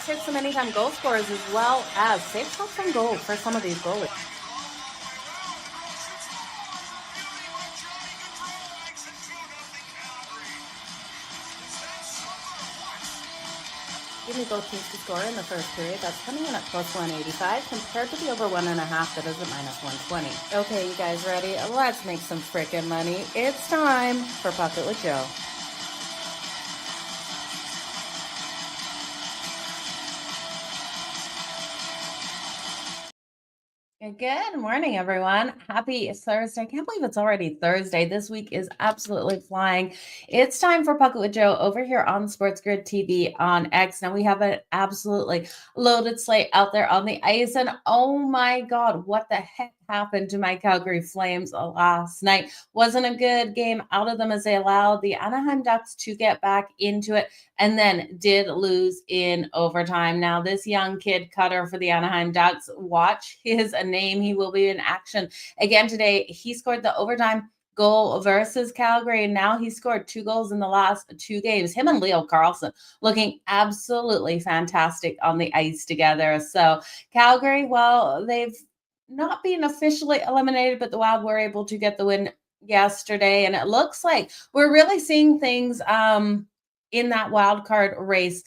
Let's hit some anytime goal scorers as well as safe shots on goal for some of these goalies. Give me both teams to score in the first period. That's coming in at plus 185 compared to the over 1.5 that is at minus 120. Okay, you guys ready? Let's make some freaking money. It's time for Puck It with Jo. Good morning, everyone. Happy Thursday. I can't believe it's already Thursday. This week is absolutely flying. It's time for Puck It with Jo over here on SportsGrid TV on X. Now, we have an absolutely loaded slate out there on the ice. And oh my God, what the heck happened to my Calgary Flames last night? Wasn't a good game out of them as they allowed the Anaheim Ducks to get back into it and then did lose in overtime. Now, this young kid cutter for the Anaheim Ducks, watch his name. He will be in action again today. He scored the overtime goal versus Calgary, and now he scored 2 goals in the last 2 games. Him and Leo Carlson looking absolutely fantastic on the ice together. So Calgary, well, they've not been officially eliminated, but the Wild were able to get the win yesterday, and it looks like we're really seeing things in that wild card race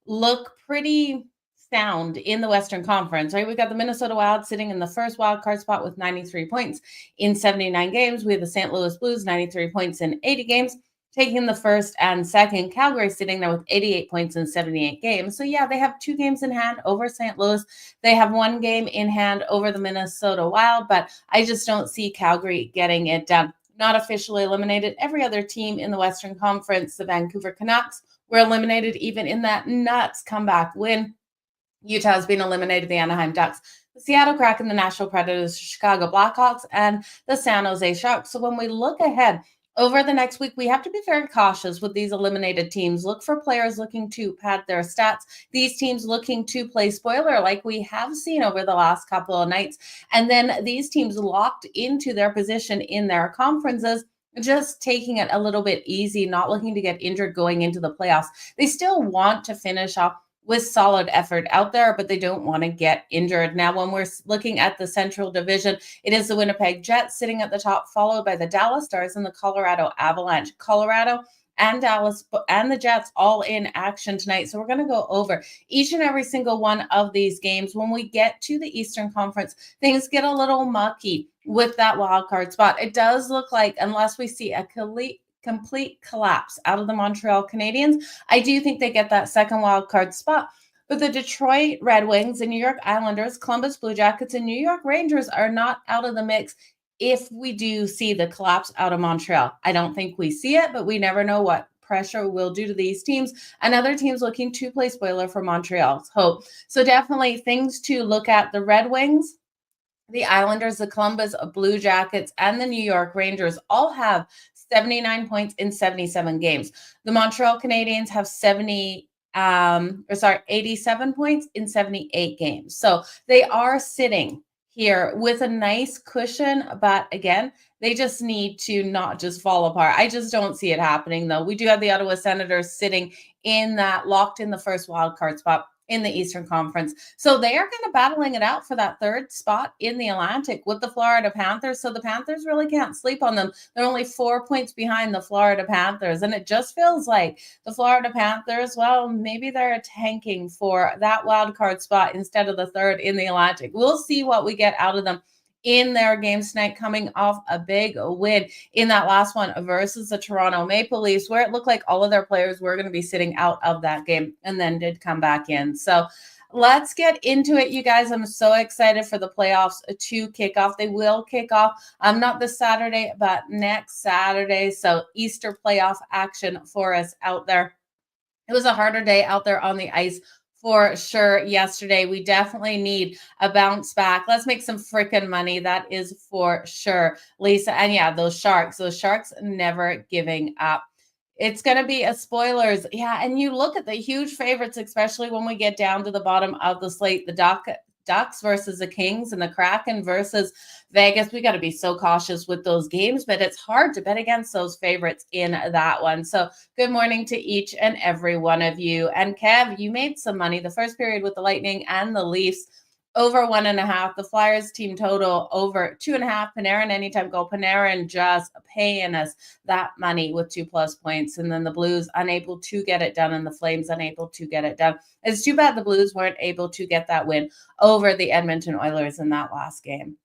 look pretty sound in the Western Conference, right? We've got the Minnesota Wild sitting in the first wild card spot with 93 points in 79 games. We have the St. Louis Blues, 93 points in 80 games, taking the first and second. Calgary sitting there with 88 points in 78 games. So yeah, they have 2 games in hand over St. Louis. They have 1 game in hand over the Minnesota Wild, but I just don't see Calgary getting it done. Not officially eliminated. Every other team in the Western Conference, the Vancouver Canucks, were eliminated even in that nuts comeback win. Utah's been eliminated, the Anaheim Ducks, the Seattle Kraken, the Nashville Predators, Chicago Blackhawks, and the San Jose Sharks. So when we look ahead over the next week, we have to be very cautious with these eliminated teams. Look for players looking to pad their stats. These teams looking to play spoiler like we have seen over the last couple of nights. And then these teams locked into their position in their conferences, just taking it a little bit easy, not looking to get injured going into the playoffs. They still want to finish off with solid effort out there, but they don't want to get injured. Now, when we're looking at the Central Division, it is the Winnipeg Jets sitting at the top, followed by the Dallas Stars and the Colorado Avalanche. Colorado and Dallas and the Jets all in action tonight. So we're going to go over each and every single one of these games. When we get to the Eastern Conference, things get a little mucky with that wild card spot. It does look like, unless we see a complete collapse out of the Montreal Canadiens, I do think they get that second wild card spot. But the Detroit Red Wings, the New York Islanders, Columbus Blue Jackets, and New York Rangers are not out of the mix if we do see the collapse out of Montreal. I don't think we see it, but we never know what pressure will do to these teams and other teams looking to play spoiler for Montreal's hope. So definitely things to look at. The Red Wings, the Islanders, the Columbus Blue Jackets, and the New York Rangers all have 79 points in 77 games. The Montreal Canadiens have 87 points in 78 games. So they are sitting here with a nice cushion, but again, they just need to not just fall apart. I just don't see it happening, though. We do have the Ottawa Senators sitting in that, locked in the first wild card spot in the Eastern Conference. So they are kind of battling it out for that third spot in the Atlantic with the Florida Panthers. So the Panthers really can't sleep on them. They're only 4 points behind the Florida Panthers. And it just feels like the Florida Panthers, well, maybe they're tanking for that wild card spot instead of the third in the Atlantic. We'll see what we get out of them in their games tonight, coming off a big win in that last one versus the Toronto Maple Leafs, where it looked like all of their players were going to be sitting out of that game and then did come back in. So let's get into it, you guys. I'm so excited for the playoffs to kick off. They will kick off not this Saturday, but next Saturday. So Easter playoff action for us out there. It was a harder day out there on the ice for sure yesterday. We definitely need a bounce back. Let's make some freaking money. That is for sure, Lisa. And yeah, those Sharks never giving up. It's going to be a spoilers. Yeah, and you look at the huge favorites, especially when we get down to the bottom of the slate. The Ducks versus the Kings and the Kraken versus Vegas. We got to be so cautious with those games, but it's hard to bet against those favorites in that one. So good morning to each and every one of you. And Kev, you made some money the first period with the Lightning and the Leafs. Over 1.5. The Flyers team total over 2.5. Panarin anytime goal. Panarin just paying us that money with 2+ points. And then the Blues unable to get it done and the Flames unable to get it done. It's too bad the Blues weren't able to get that win over the Edmonton Oilers in that last game.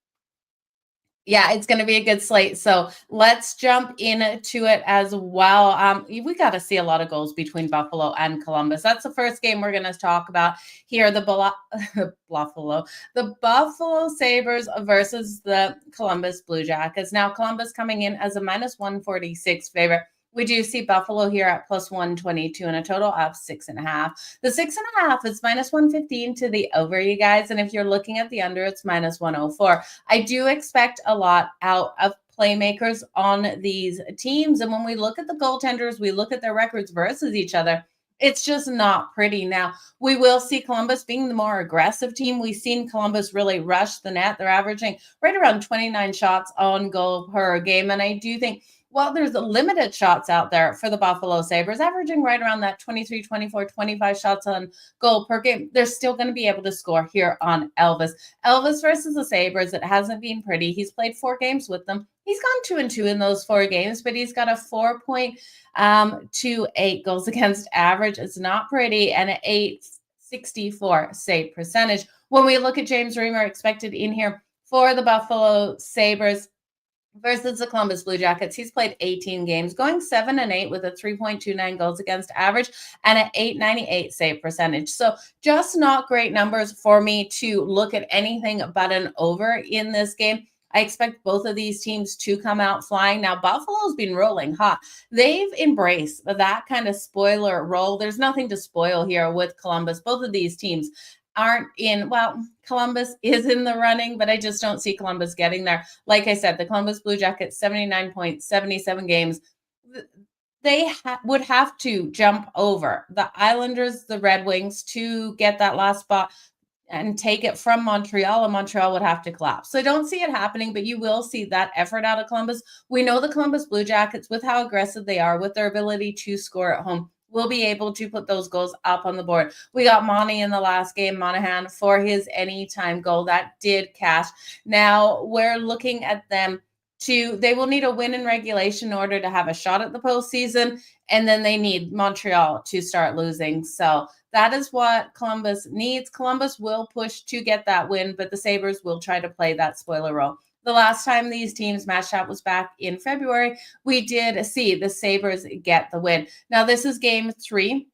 Yeah, it's going to be a good slate. So let's jump into it as well. We got to see a lot of goals between Buffalo and Columbus. That's the first game we're going to talk about here. The Buffalo Sabres versus the Columbus Blue Jackets. Now, Columbus coming in as a -146 favorite. We do see Buffalo here at +122 and a total of 6.5. The 6.5 is -115 to the over, you guys. And if you're looking at the under, it's -104. I do expect a lot out of playmakers on these teams. And when we look at the goaltenders, we look at their records versus each other. It's just not pretty. Now, we will see Columbus being the more aggressive team. We've seen Columbus really rush the net. They're averaging right around 29 shots on goal per game. And I do think, well, there's limited shots out there for the Buffalo Sabres, averaging right around that 23, 24, 25 shots on goal per game. They're still going to be able to score here on Elvis. Elvis versus the Sabres, it hasn't been pretty. He's played 4 games with them. He's gone 2-2 in those 4 games, but he's got a 4.28 goals against average. It's not pretty, and an 864 save percentage. When we look at James Reimer expected in here for the Buffalo Sabres versus the Columbus Blue Jackets, he's played 18 games, going 7-8 with a 3.29 goals against average and an 898 save percentage. So just not great numbers for me to look at anything but an over in this game. I expect both of these teams to come out flying. Now, Buffalo's been rolling hot. They've embraced that kind of spoiler role. There's nothing to spoil here with Columbus. Both of these teams aren't in, well, Columbus is in the running, but I just don't see Columbus getting there. Like I said, the Columbus Blue Jackets, 79 points, 77 games. They would have to jump over the Islanders, the Red Wings to get that last spot and take it from Montreal, and Montreal would have to collapse. So I don't see it happening, but you will see that effort out of Columbus. We know the Columbus Blue Jackets, with how aggressive they are, with their ability to score at home, will be able to put those goals up on the board. We got Monty in the last game, Monahan, for his anytime goal. That did cash. Now we're looking at them they will need a win in regulation in order to have a shot at the postseason, and then they need Montreal to start losing. So that is what Columbus needs. Columbus will push to get that win, but the Sabres will try to play that spoiler role. The last time these teams matched up was back in February. We did see the Sabres get the win. Now, this is game 3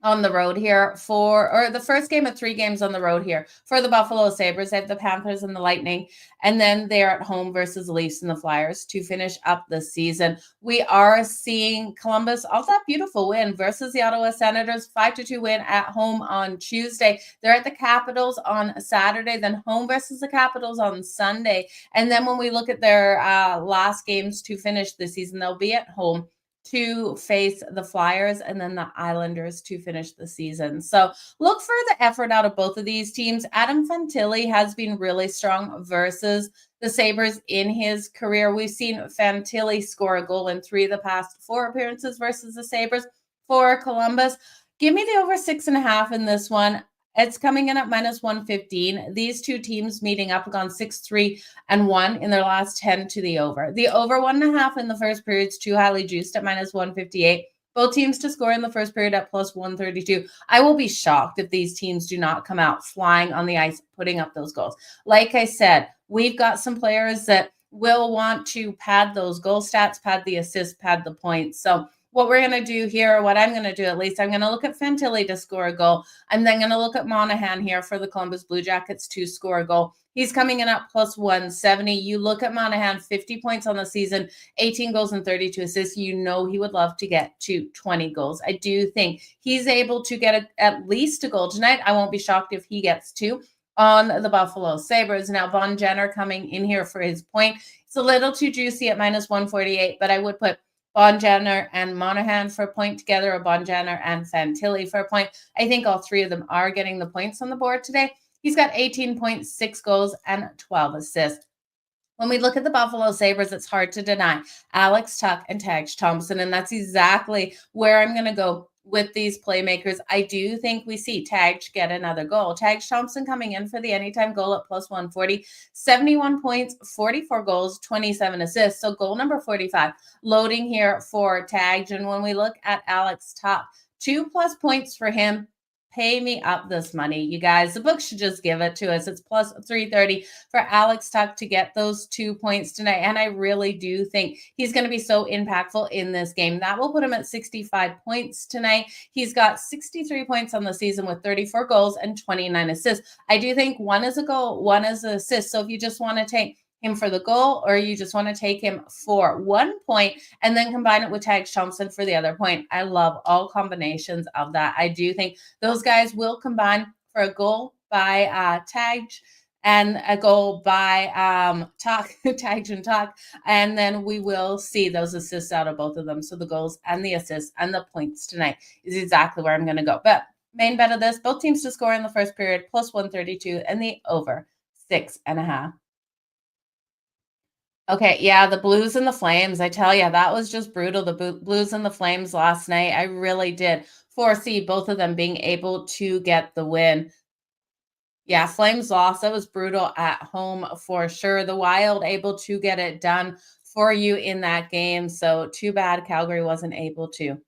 on the road here or the first game of 3 games on the road here for the Buffalo Sabres. They have the Panthers and the Lightning, and then they're at home versus the Leafs and the Flyers to finish up the season. We are seeing Columbus off that beautiful win versus the Ottawa Senators, 5-2 win at home on Tuesday. They're at the Capitals on Saturday, then home versus the Capitals on Sunday. And then when we look at their last games to finish the season, they'll be at home to face the Flyers and then the Islanders to finish the season. So look for the effort out of both of these teams. Adam Fantilli has been really strong versus the Sabres in his career. We've seen Fantilli score a goal in 3 of the past 4 appearances versus the Sabres. For Columbus, give me the over 6.5 in this one. It's coming in at -115. These two teams meeting up have gone 6-3-1 in their last 10 to the over. The over 1.5 in the first period is too highly juiced at -158. Both teams to score in the first period at +132. I will be shocked if these teams do not come out flying on the ice, putting up those goals. Like I said, we've got some players that will want to pad those goal stats, pad the assists, pad the points. So what we're going to do here, or what I'm going to do at least, I'm going to look at Fantilli to score a goal. I'm then going to look at Monahan here for the Columbus Blue Jackets to score a goal. He's coming in at +170. You look at Monahan, 50 points on the season, 18 goals and 32 assists. You know he would love to get to 20 goals. I do think he's able to get at least a goal tonight. I won't be shocked if he gets 2 on the Buffalo Sabres. Now, Von Jenner coming in here for his point. It's a little too juicy at -148, but I would put Von Jenner and Monahan for a point together, or Von Jenner and Fantilli for a point. I think all 3 of them are getting the points on the board today. He's got 18 points, 6 goals, and 12 assists. When we look at the Buffalo Sabres, it's hard to deny Alex Tuch and Tage Thompson, and that's exactly where I'm going to go with these playmakers. I do think we see Tage get another goal. Tage Thompson coming in for the anytime goal at plus 140, 71 points, 44 goals, 27 assists. So goal number 45 loading here for Tage. And when we look at Alex Tuch, 2+ points for him. Pay me up this money, you guys. The book should just give it to us. It's plus 330 for Alex Tuch to get those 2 points tonight. And I really do think he's going to be so impactful in this game. That will put him at 65 points tonight. He's got 63 points on the season with 34 goals and 29 assists. I do think one is a goal, one is an assist. So if you just want to take him for the goal, or you just want to take him for 1 point and then combine it with Tage Thompson for the other point. I love all combinations of that. I do think those guys will combine for a goal by Tage and a goal by Tage and Tuch, and then we will see those assists out of both of them. So the goals and the assists and the points tonight is exactly where I'm going to go. But main bet of this, both teams to score in the first period, plus 132, and the over 6.5. Okay, yeah, the Blues and the Flames. I tell you, that was just brutal. The Blues and the Flames last night. I really did foresee both of them being able to get the win. Yeah, Flames lost. That was brutal at home for sure. The Wild able to get it done for you in that game. So too bad Calgary wasn't able to.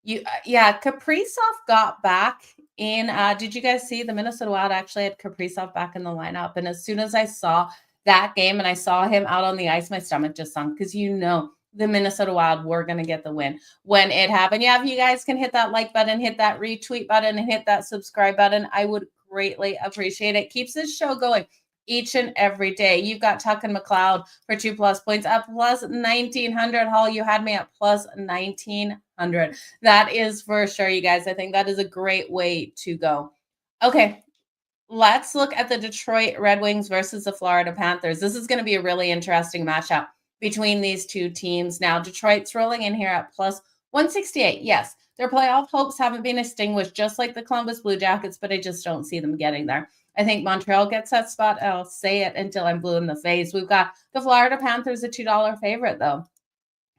Yeah, Kaprizov got back in. Did you guys see the Minnesota Wild actually had Kaprizov back in the lineup? And as soon as I saw that game and I saw him out on the ice, my stomach just sunk because the Minnesota Wild were going to get the win when it happened. Yeah, if you guys can hit that like button, hit that retweet button, and hit that subscribe button, I would greatly appreciate it. Keeps this show going each and every day. You've got Tuch and McLeod for 2+ points at plus 1,900. Hall, you had me at plus 1,900. That is for sure, you guys. I think that is a great way to go. Okay, let's look at the Detroit Red Wings versus the Florida Panthers. This is going to be a really interesting matchup between these two teams. Now, Detroit's rolling in here at plus 168. Yes, their playoff hopes haven't been extinguished, just like the Columbus Blue Jackets, but I just don't see them getting there. I think Montreal gets that spot. I'll say it until I'm blue in the face. We've got the Florida Panthers, a $2 favorite, though.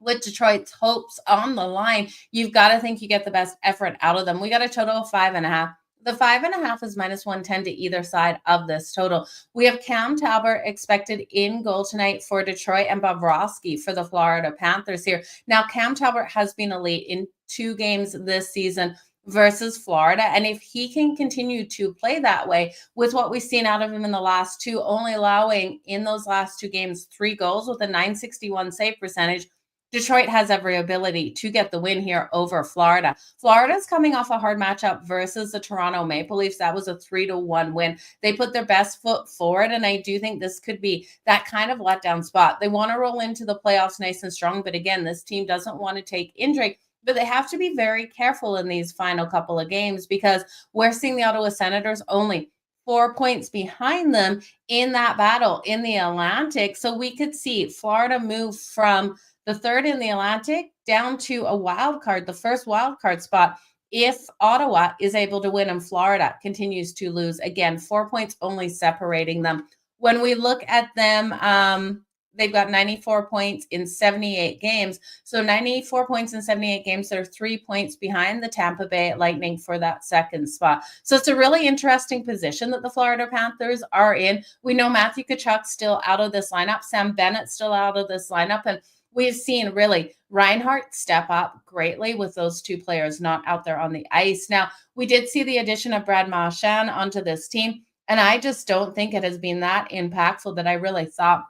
With Detroit's hopes on the line, you've got to think you get the best effort out of them. We got a total of 5.5. The 5.5 is minus 110 to either side of this total. We have Cam Talbot expected in goal tonight for Detroit and Bobrovsky for the Florida Panthers here. Now, Cam Talbot has been elite in 2 games this season versus Florida. And if he can continue to play that way with what we've seen out of him in the last 2, only allowing in those last 2 games 3 goals with a 961 save percentage, Detroit has every ability to get the win here over Florida. Florida's coming off a hard matchup versus the Toronto Maple Leafs. That was a 3-1 win. They put their best foot forward, and I do think this could be that kind of letdown spot. They want to roll into the playoffs nice and strong, but again, this team doesn't want to take injury. But they have to be very careful in these final couple of games because we're seeing the Ottawa Senators only 4 points behind them in that battle in the Atlantic. So we could see Florida move from the 3rd in the Atlantic down to a wild card, the first wild card spot, if Ottawa is able to win and Florida continues to lose. Again, 4 points only separating them. When we look at them, they've got 94 points in 78 games. So 94 points in 78 games. They're 3 points behind the Tampa Bay Lightning for that second spot. So it's a really interesting position that the Florida Panthers are in. We know Matthew Tkachuk's still out of this lineup. Sam Bennett's still out of this lineup. And we've seen really Reinhart step up greatly with those 2 players not out there on the ice. Now, we did see the addition of Brad Marchand onto this team, and I just don't think it has been that impactful that I really thought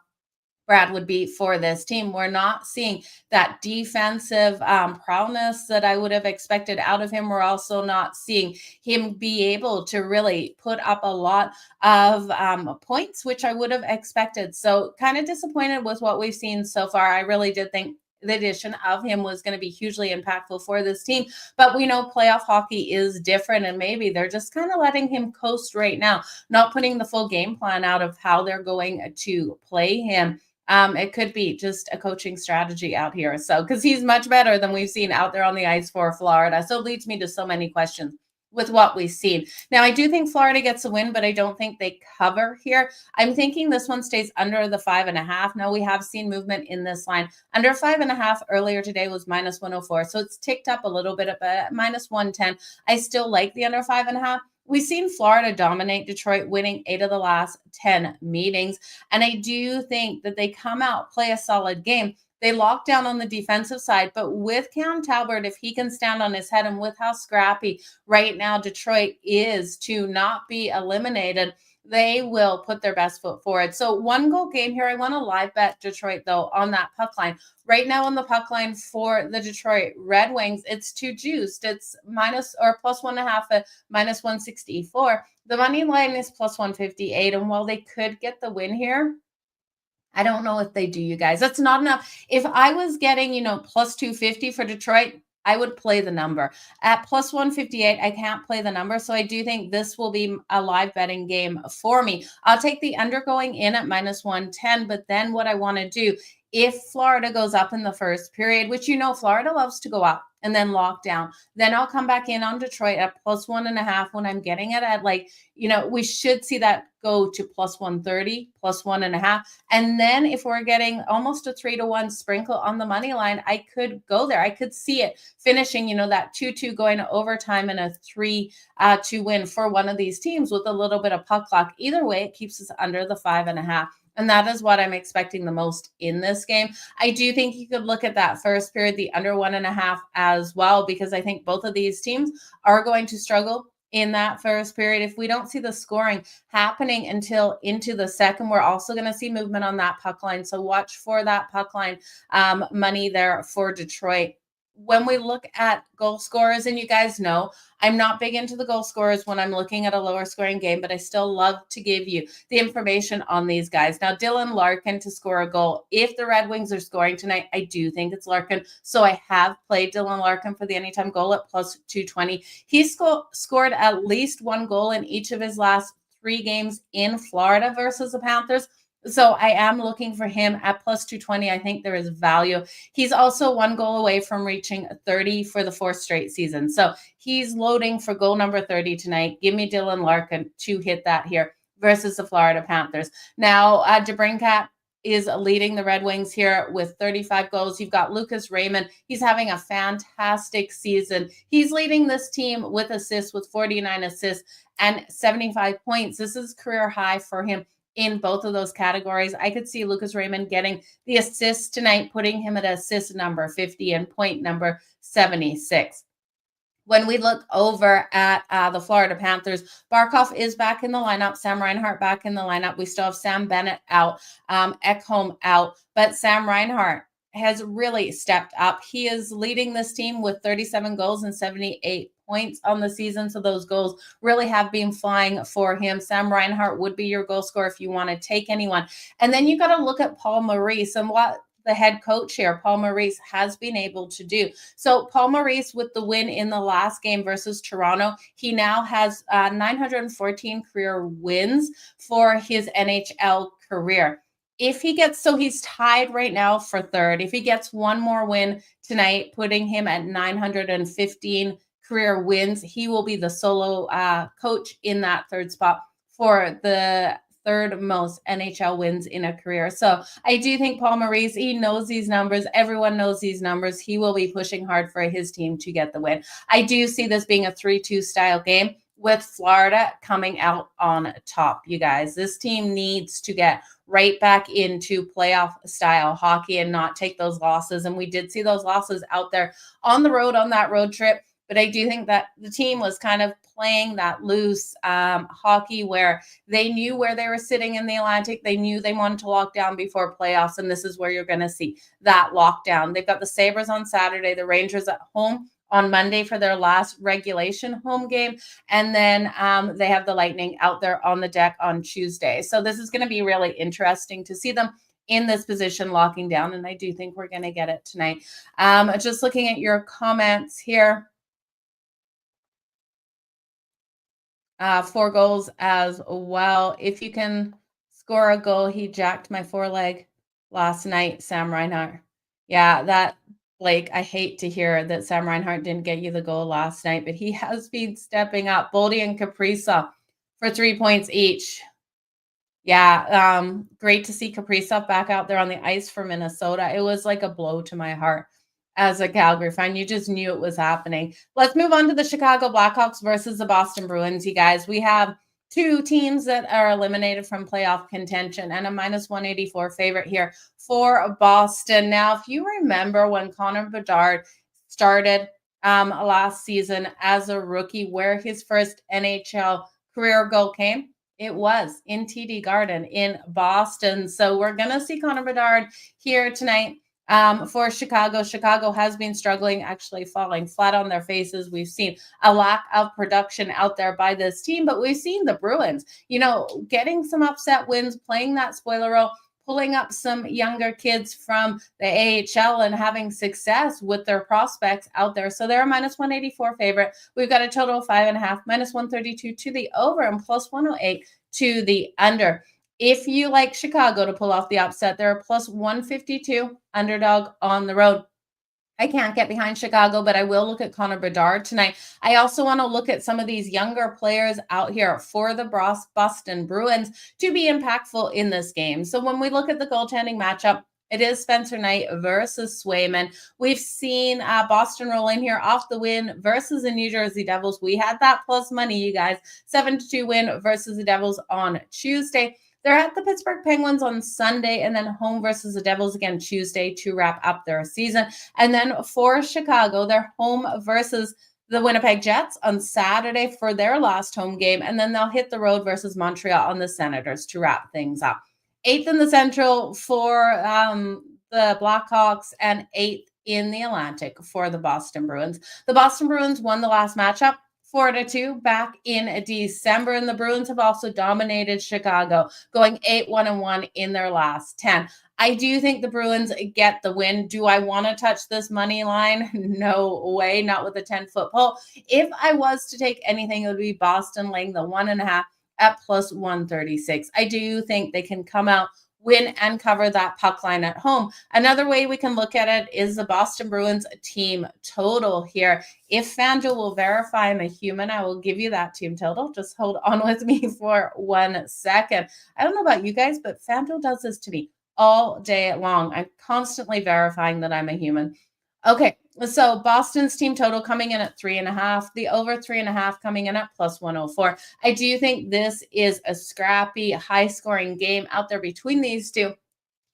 Brad would be for this team. We're not seeing that defensive prowess that I would have expected out of him. We're also not seeing him be able to really put up a lot of points, which I would have expected. So kind of disappointed with what we've seen so far. I really did think the addition of him was going to be hugely impactful for this team. But we know playoff hockey is different, and maybe they're just kind of letting him coast right now, not putting the full game plan out of how they're going to play him. It could be just a coaching strategy out here. So, because he's much better than we've seen out there on the ice for Florida. So it leads me to so many questions with what we've seen. Now, I do think Florida gets a win, but I don't think they cover here. I'm thinking this one stays under the 5.5. Now, we have seen movement in this line. Under 5.5 earlier today was minus 104. So it's ticked up a little bit, but minus 110. I still like the under 5.5. We've seen Florida dominate Detroit, winning 8 of the last 10 meetings. And I do think that they come out, play a solid game. They lock down on the defensive side, but with Cam Talbot, if he can stand on his head and with how scrappy right now Detroit is to not be eliminated, they will put their best foot forward. So 1 goal game here. I want to live bet Detroit though on that puck line. Right now on the puck line for the Detroit Red Wings, it's too juiced. It's minus or plus 1.5 at minus 164. The money line is plus 158. And while they could get the win here, I don't know if they do, you guys. That's not enough. If I was getting, plus 250 for Detroit, I would play the number. At plus 158, I can't play the number. So I do think this will be a live betting game for me. I'll take the under going in at minus 110. But then what I want to do, if Florida goes up in the first period, which Florida loves to go up and then lock down, then I'll come back in on Detroit at plus 1.5 when I'm getting it at we should see that go to plus 130, plus 1.5. And then if we're getting almost a 3-1 sprinkle on the money line, I could go there. I could see it finishing, that 2-2 going to overtime and a 3-2 win for one of these teams with a little bit of puck luck. Either way, it keeps us under the 5.5. And that is what I'm expecting the most in this game. I do think you could look at that first period, the under 1.5 as well, because I think both of these teams are going to struggle in that first period. If we don't see the scoring happening until into the second, we're also going to see movement on that puck line. So watch for that puck line money there for Detroit. When we look at goal scorers, and you guys know, I'm not big into the goal scorers when I'm looking at a lower scoring game, but I still love to give you the information on these guys. Now, Dylan Larkin to score a goal. If the Red Wings are scoring tonight, I do think it's Larkin. So I have played Dylan Larkin for the anytime goal at plus 220. He scored at least 1 goal in each of his last 3 games in Florida versus the Panthers. So I am looking for him at plus 220. I think there is value. He's also 1 goal away from reaching 30 for the 4th straight season. So he's loading for goal number 30 tonight. Give me Dylan Larkin to hit that here versus the Florida Panthers. Now, DeBrincat is leading the Red Wings here with 35 goals. You've got Lucas Raymond. He's having a fantastic season. He's leading this team with assists with 49 assists and 75 points. This is career high for him in both of those categories. I could see Lucas Raymond getting the assist tonight, putting him at assist number 50 and point number 76. When we look over at the Florida Panthers, Barkov is back in the lineup. Sam Reinhart back in the lineup. We still have Sam Bennett out, Ekholm out, but Sam Reinhart has really stepped up. He is leading this team with 37 goals and 78 points on the season. So those goals really have been flying for him. Sam Reinhart would be your goal scorer if you want to take anyone. And then you got to look at Paul Maurice and what the head coach here, Paul Maurice, has been able to do. So Paul Maurice, with the win in the last game versus Toronto, he now has 914 career wins for his NHL career. If he gets, so he's tied right now for 3rd. If he gets 1 more win tonight, putting him at 915 career wins, he will be the solo coach in that 3rd spot for the 3rd most NHL wins in a career. So I do think Paul Maurice, he knows these numbers. Everyone knows these numbers. He will be pushing hard for his team to get the win. I do see this being a 3-2 style game with Florida coming out on top, you guys. This team needs to get right back into playoff style hockey and not take those losses. And we did see those losses out there on the road on that road trip. But I do think that the team was kind of playing that loose hockey where they knew where they were sitting in the Atlantic. They knew they wanted to lock down before playoffs, and this is where you're going to see that lockdown. They've got the Sabres on Saturday, the Rangers at home on Monday for their last regulation home game, and then they have the Lightning out there on the deck on Tuesday. So this is going to be really interesting to see them in this position locking down, and I do think we're going to get it tonight. Just looking at your comments here. 4 goals as well. If you can score a goal, he jacked my 4-leg last night, Sam Reinhart. Yeah, Blake, I hate to hear that Sam Reinhart didn't get you the goal last night, but he has been stepping up. Boldy and Kaprizov for 3 points each. Yeah, great to see Kaprizov back out there on the ice for Minnesota. It was like a blow to my heart as a Calgary fan. You just knew it was happening. Let's move on to the Chicago Blackhawks versus the Boston Bruins, you guys. We have two teams that are eliminated from playoff contention and a minus 184 favorite here for Boston. Now, if you remember when Connor Bedard started last season as a rookie, where his first NHL career goal came, it was in TD Garden in Boston. So we're going to see Connor Bedard here tonight for Chicago. Chicago has been struggling, actually falling flat on their faces. We've seen a lack of production out there by this team, but we've seen the Bruins, getting some upset wins, playing that spoiler role, pulling up some younger kids from the AHL and having success with their prospects out there. So they're a minus 184 favorite. We've got a total of 5.5, minus 132 to the over and plus 108 to the under. If you like Chicago to pull off the upset, they're a plus 152 underdog on the road. I can't get behind Chicago, but I will look at Connor Bedard tonight. I also want to look at some of these younger players out here for the Boston Bruins to be impactful in this game. So when we look at the goaltending matchup, it is Spencer Knight versus Swayman. We've seen Boston roll in here off the win versus the New Jersey Devils. We had that plus money, you guys. 7-2 win versus the Devils on Tuesday. They're at the Pittsburgh Penguins on Sunday and then home versus the Devils again Tuesday to wrap up their season. And then for Chicago, they're home versus the Winnipeg Jets on Saturday for their last home game. And then they'll hit the road versus Montreal on the Senators to wrap things up. 8th in the Central for the Blackhawks and 8th in the Atlantic for the Boston Bruins. The Boston Bruins won the last matchup 4-2 back in December, and the Bruins have also dominated Chicago, going 8-1-1 in their last 10. I do think the Bruins get the win. Do I want to touch this money line? No way, not with a 10-foot pole. If I was to take anything, it would be Boston laying the 1.5 at plus 136. I do think they can come out, win, and cover that puck line at home. Another way we can look at it is the Boston Bruins team total here. If FanDuel will verify I'm a human, I will give you that team total. Just hold on with me for 1 second. I don't know about you guys, but FanDuel does this to me all day long. I'm constantly verifying that I'm a human. Okay, so Boston's team total coming in at 3.5, the over 3.5 coming in at plus 104. I do think this is a scrappy, high-scoring game out there between these two,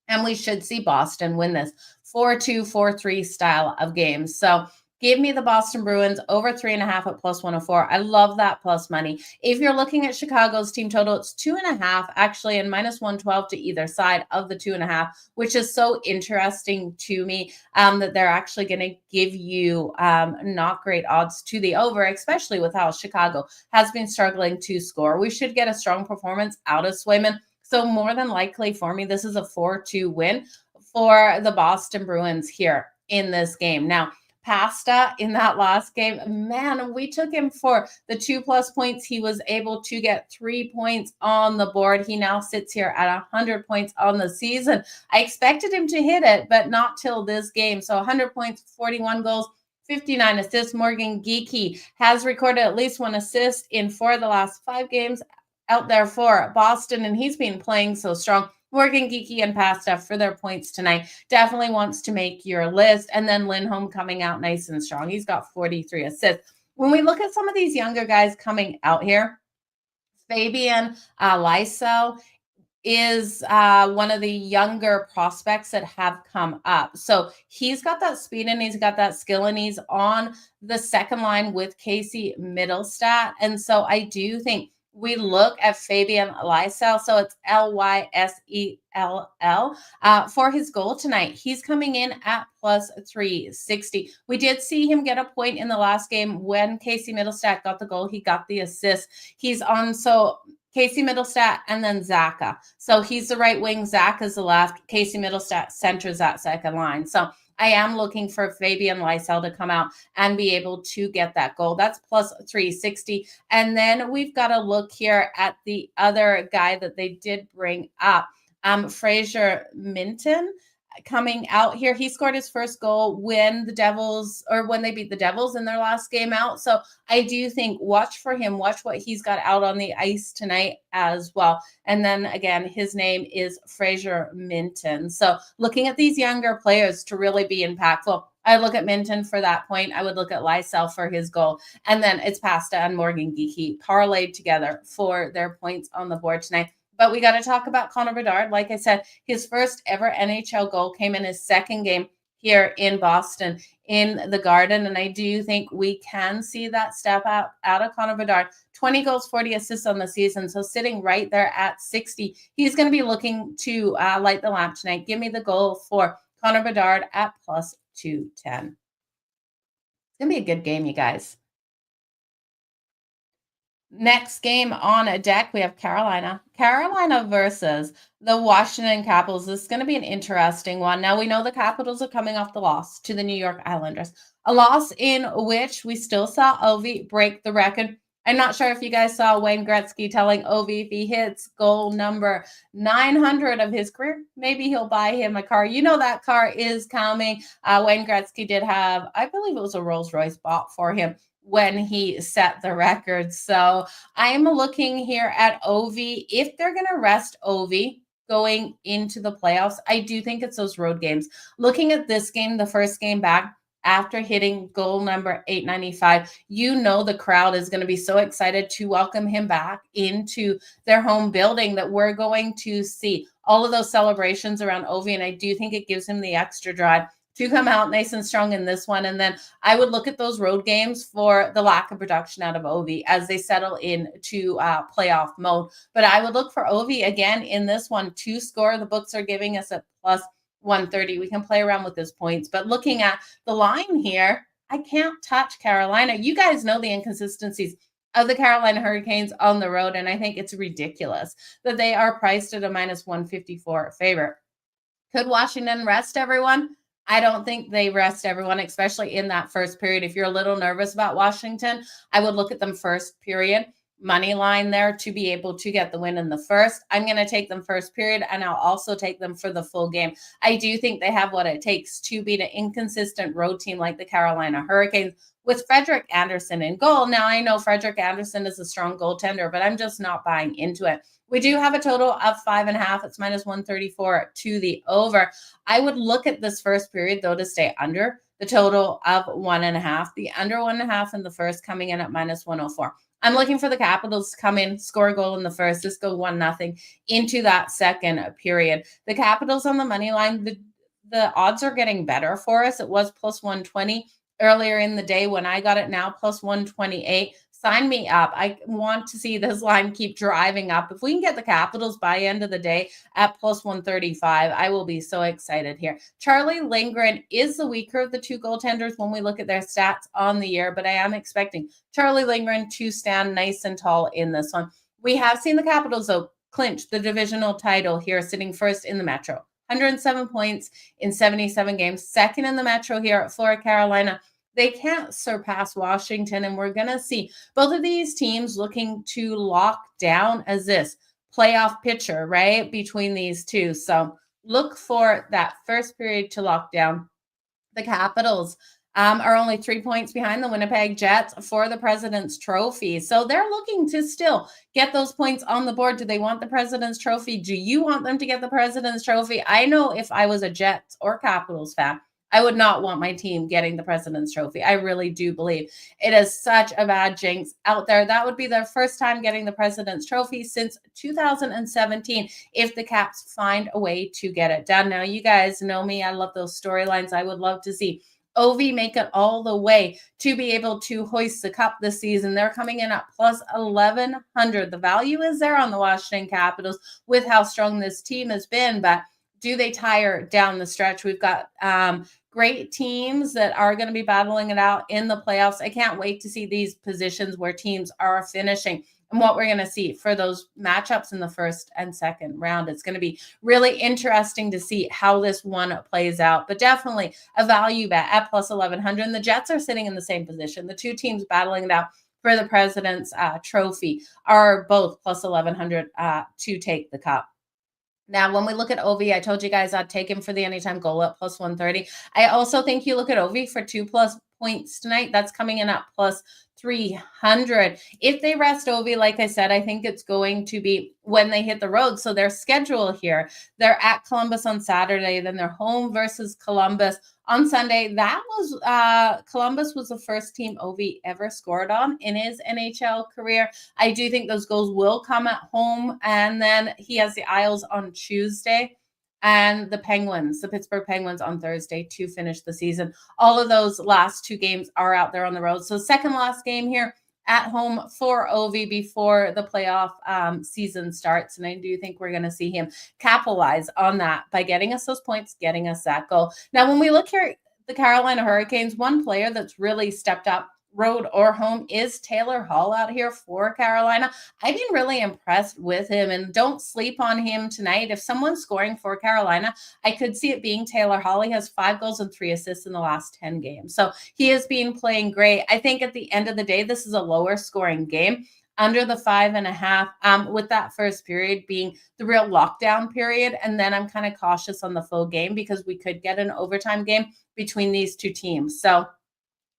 and we should see Boston win this 4-2, 4-3 style of games. So give me the Boston Bruins over 3.5 at plus 104. I love that plus money. If you're looking at Chicago's team total, it's 2.5 actually, and minus 112 to either side of the 2.5, which is so interesting to me that they're actually going to give you not great odds to the over, especially with how Chicago has been struggling to score. We should get a strong performance out of Swayman. So more than likely for me, this is a 4-2 win for the Boston Bruins here in this game. Now, Pasta in that last game, man, we took him for the 2+ points. He was able to get 3 points on the board. He now sits here at 100 points on the season. I expected him to hit it, but not till this game. So 100 points, 41 goals, 59 assists. Morgan Geekie has recorded at least 1 assist in 4 of the last 5 games out there for Boston, and he's been playing so strong. Morgan Geekie and Pasta for their points tonight. Definitely wants to make your list. And then Lindholm coming out nice and strong. He's got 43 assists. When we look at some of these younger guys coming out here, Fabian Lysell is one of the younger prospects that have come up. So he's got that speed and he's got that skill, and he's on the second line with Casey Middlestat. And so I do think we look at Fabian Lysell, so it's Lysell, for his goal tonight. He's coming in at plus 360. We did see him get a point in the last game when Casey Middlestat got the goal. He got the assist. He's on, so Casey Middlestat and then Zaka. So he's the right wing, Zaka's the left. Casey Middlestat centers that second line. So I am looking for Fabian Lysell to come out and be able to get that goal. That's plus 360. And then we've got to look here at the other guy that they did bring up, Fraser Minton. coming out here. He scored his first goal when they beat the Devils in their last game out. So I do think watch for him, watch what he's got out on the ice tonight as well. And then again, his name is Fraser Minton. So looking at these younger players to really be impactful. I look at Minton for that point. I would look at Lysell for his goal. And then it's Pasta and Morgan Geekie parlayed together for their points on the board tonight. But we got to talk about Connor Bedard. Like I said, his first ever NHL goal came in his second game here in Boston in the Garden. And I do think we can see that step out of Connor Bedard. 20 goals, 40 assists on the season. So sitting right there at 60. He's going to be looking to light the lamp tonight. Give me the goal for Connor Bedard at plus 210. It's going to be a good game, you guys. Next game on a deck, we have Carolina. Carolina versus the Washington Capitals. This is going to be an interesting one. Now, we know the Capitals are coming off the loss to the New York Islanders, a loss in which we still saw Ovi break the record. I'm not sure if you guys saw Wayne Gretzky telling Ovi if he hits goal number 900 of his career, maybe he'll buy him a car. You know that car is coming. Wayne Gretzky did have, I believe it was a Rolls Royce bought for him when he set the record. So I'm looking here at Ovi. If they're going to rest Ovi going into the playoffs, I do think it's those road games. Looking at this game, the first game back, after hitting goal number 895, you know the crowd is going to be so excited to welcome him back into their home building that we're going to see all of those celebrations around Ovi. And I do think it gives him the extra drive to come out nice and strong in this one. And then I would look at those road games for the lack of production out of Ovi as they settle into playoff mode. But I would look for Ovi again in this one to score. The books are giving us a plus 130. We can play around with his points. But looking at the line here, I can't touch Carolina. You guys know the inconsistencies of the Carolina Hurricanes on the road. And I think it's ridiculous that they are priced at a minus 154 favorite. Could Washington rest everyone? I don't think they rest everyone, especially in that first period. If you're a little nervous about Washington, I would look at them first period. Money line there to be able to get the win in the first. I'm going to take them first period, and I'll also take them for the full game. I do think they have what it takes to beat an inconsistent road team like the Carolina Hurricanes with Frederik Andersen in goal. Now, I know Frederik Andersen is a strong goaltender, but I'm just not buying into it. We do have a total of 5.5. It's minus 134 to the over. I would look at this first period, though, to stay under the total of 1.5. The under 1.5 in the first coming in at minus 104. I'm looking for the Capitals to come in, score a goal in the first, just go 1-0 into that second period. The Capitals on the money line, the odds are getting better for us. It was plus 120 earlier in the day when I got it, now plus 128. Sign me up. I want to see this line keep driving up. If we can get the Capitals by end of the day at plus 135, I will be so excited here. Charlie Lindgren is the weaker of the two goaltenders when we look at their stats on the year, but I am expecting Charlie Lindgren to stand nice and tall in this one. We have seen the Capitals, though, clinch the divisional title here, sitting first in the Metro. 107 points in 77 games. Second in the Metro here at Florida, Carolina. They can't surpass Washington, and we're going to see both of these teams looking to lock down as this playoff picture, right, between these two. So look for that first period to lock down. The Capitals are only 3 points behind the Winnipeg Jets for the President's Trophy. So they're looking to still get those points on the board. Do they want the President's Trophy? Do you want them to get the President's Trophy? I know if I was a Jets or Capitals fan, I would not want my team getting the President's Trophy. I really do believe it is such a bad jinx out there. That would be their first time getting the President's Trophy since 2017 if the Caps find a way to get it done. Now, you guys know me. I love those storylines. I would love to see Ovi make it all the way to be able to hoist the cup this season. They're coming in at plus 1,100. The value is there on the Washington Capitals with how strong this team has been, but do they tire down the stretch? We've got great teams that are going to be battling it out in the playoffs. I can't wait to see these positions where teams are finishing and what we're going to see for those matchups in the first and second round. It's going to be really interesting to see how this one plays out, but definitely a value bet at plus 1,100. And the Jets are sitting in the same position. The two teams battling it out for the President's Trophy are both plus 1,100 to take the cup. Now, when we look at Ovi, I told you guys I'd take him for the anytime goal at plus 130. I also think you look at Ovi for 2+ points tonight. That's coming in at plus 300. If they rest Ovi, like I said, I think it's going to be when they hit the road. So their schedule here, they're at Columbus on Saturday, then they're home versus Columbus on Sunday. That was Columbus was the first team Ovi ever scored on in his NHL career. I do think those goals will come at home. And then he has the Isles on Tuesday and the Pittsburgh Penguins on Thursday to finish the season. All of those last two games are out there on the road. So second last game here at home for Ovi before the playoff season starts. And I do think we're going to see him capitalize on that by getting us those points, getting us that goal. Now, when we look here at the Carolina Hurricanes, one player that's really stepped up road or home is Taylor Hall out here for Carolina. I've been really impressed with him, and don't sleep on him tonight. If someone's scoring for Carolina, I could see it being Taylor Hall. He has 5 goals and 3 assists in the last 10 games. So he has been playing great. I think at the end of the day, this is a lower scoring game, under the 5.5, with that first period being the real lockdown period. And then I'm kind of cautious on the full game because we could get an overtime game between these two teams. So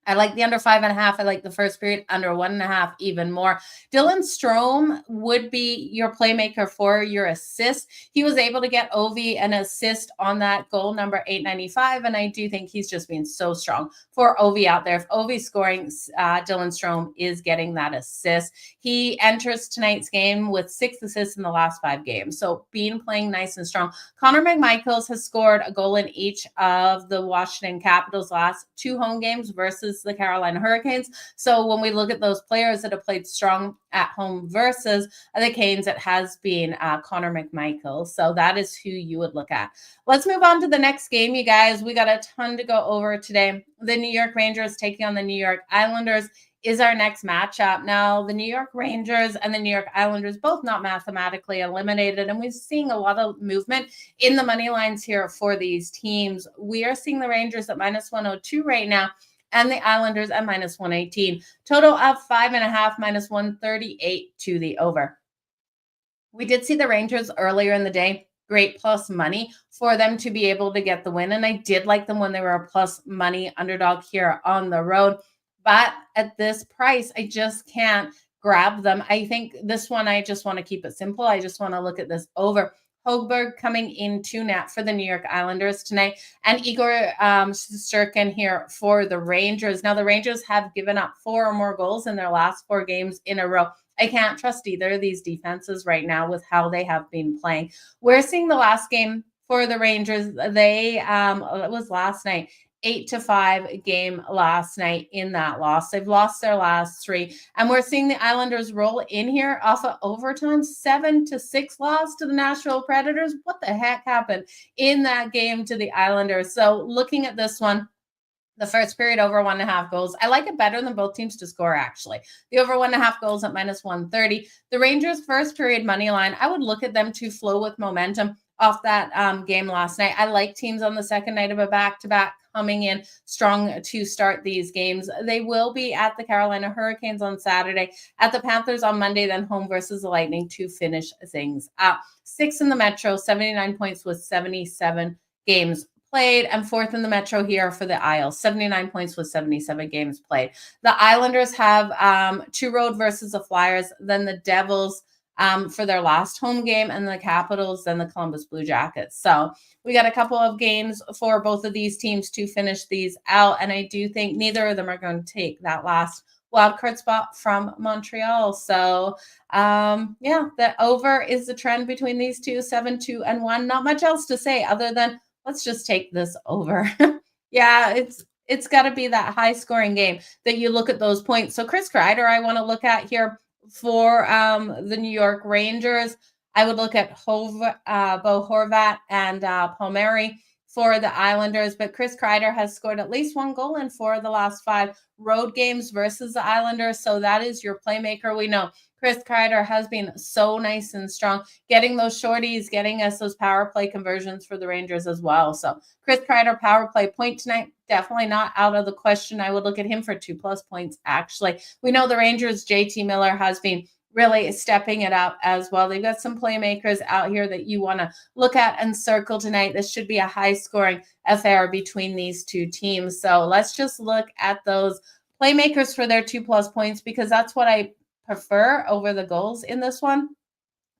I like the under 5.5. I like the first period under 1.5 even more. Dylan Strome would be your playmaker for your assist. He was able to get Ovi an assist on that goal number 895, and I do think he's just been so strong for Ovi out there. If Ovi's scoring, Dylan Strome is getting that assist. He enters tonight's game with 6 assists in the last 5 games, so playing nice and strong. Connor McMichaels has scored a goal in each of the Washington Capitals' last 2 home games versus the Carolina Hurricanes. So when we look at those players that have played strong at home versus the Canes, it has been Connor McMichael. So that is who you would look at. Let's move on to the next game, you guys. We got a ton to go over today. The New York Rangers taking on the New York Islanders is our next matchup. Now, the New York Rangers and the New York Islanders both not mathematically eliminated, and we're seeing a lot of movement in the money lines here for these teams. We are seeing the Rangers at minus 102 right now, and the Islanders at minus 118. Total of 5.5, minus 138 to the over. We did see the Rangers earlier in the day. Great plus money for them to be able to get the win. And I did like them when they were a plus money underdog here on the road. But at this price, I just can't grab them. I think this one, I just want to keep it simple. I just want to look at this over. Hogberg coming into net for the New York Islanders tonight, and Igor Shesterkin here for the Rangers. Now, the Rangers have given up 4 or more goals in their last 4 games in a row. I can't trust either of these defenses right now with how they have been playing. We're seeing the last game for the Rangers. It was last night. 8-5 game last night in that loss. They've lost their last 3. And we're seeing the Islanders roll in here off of overtime, 7-6 loss to the Nashville Predators. What the heck happened in that game to the Islanders? So looking at this one, the first period over 1.5 goals. I like it better than both teams to score, actually. The over 1.5 goals at minus 130. The Rangers' first period money line, I would look at them to flow with momentum off that game last night. I like teams on the second night of a back-to-back coming in strong to start these games. They will be at the Carolina Hurricanes on Saturday, at the Panthers on Monday, then home versus the Lightning to finish things up. 6th in the Metro, 79 points with 77 games played, and 4th in the Metro here for the Isles, 79 points with 77 games played. The Islanders have 2 road versus the Flyers, then the Devils for their last home game, and the Capitals, then the Columbus Blue Jackets. So we got a couple of games for both of these teams to finish these out, and I do think neither of them are going to take that last wildcard spot from Montreal. So the over is the trend between these two, 7-2-1. Not much else to say other than let's just take this over. Yeah, it's got to be that high scoring game that you look at those points. So Chris Kreider, I want to look at here for the New York Rangers. I would look at Bo Horvat and Palmieri for the Islanders, but Chris Kreider has scored at least 1 goal in 4 of the last 5 road games versus the Islanders. So that is your playmaker. We know Chris Kreider has been so nice and strong, getting those shorties, getting us those power play conversions for the Rangers as well. So Chris Kreider, power play point tonight, definitely not out of the question. I would look at him for 2+ points, actually. We know the Rangers, JT Miller has been really stepping it up as well. They've got some playmakers out here that you want to look at and circle tonight. This should be a high scoring affair between these two teams. So let's just look at those playmakers for their 2+ points, because that's what I prefer over the goals in this one.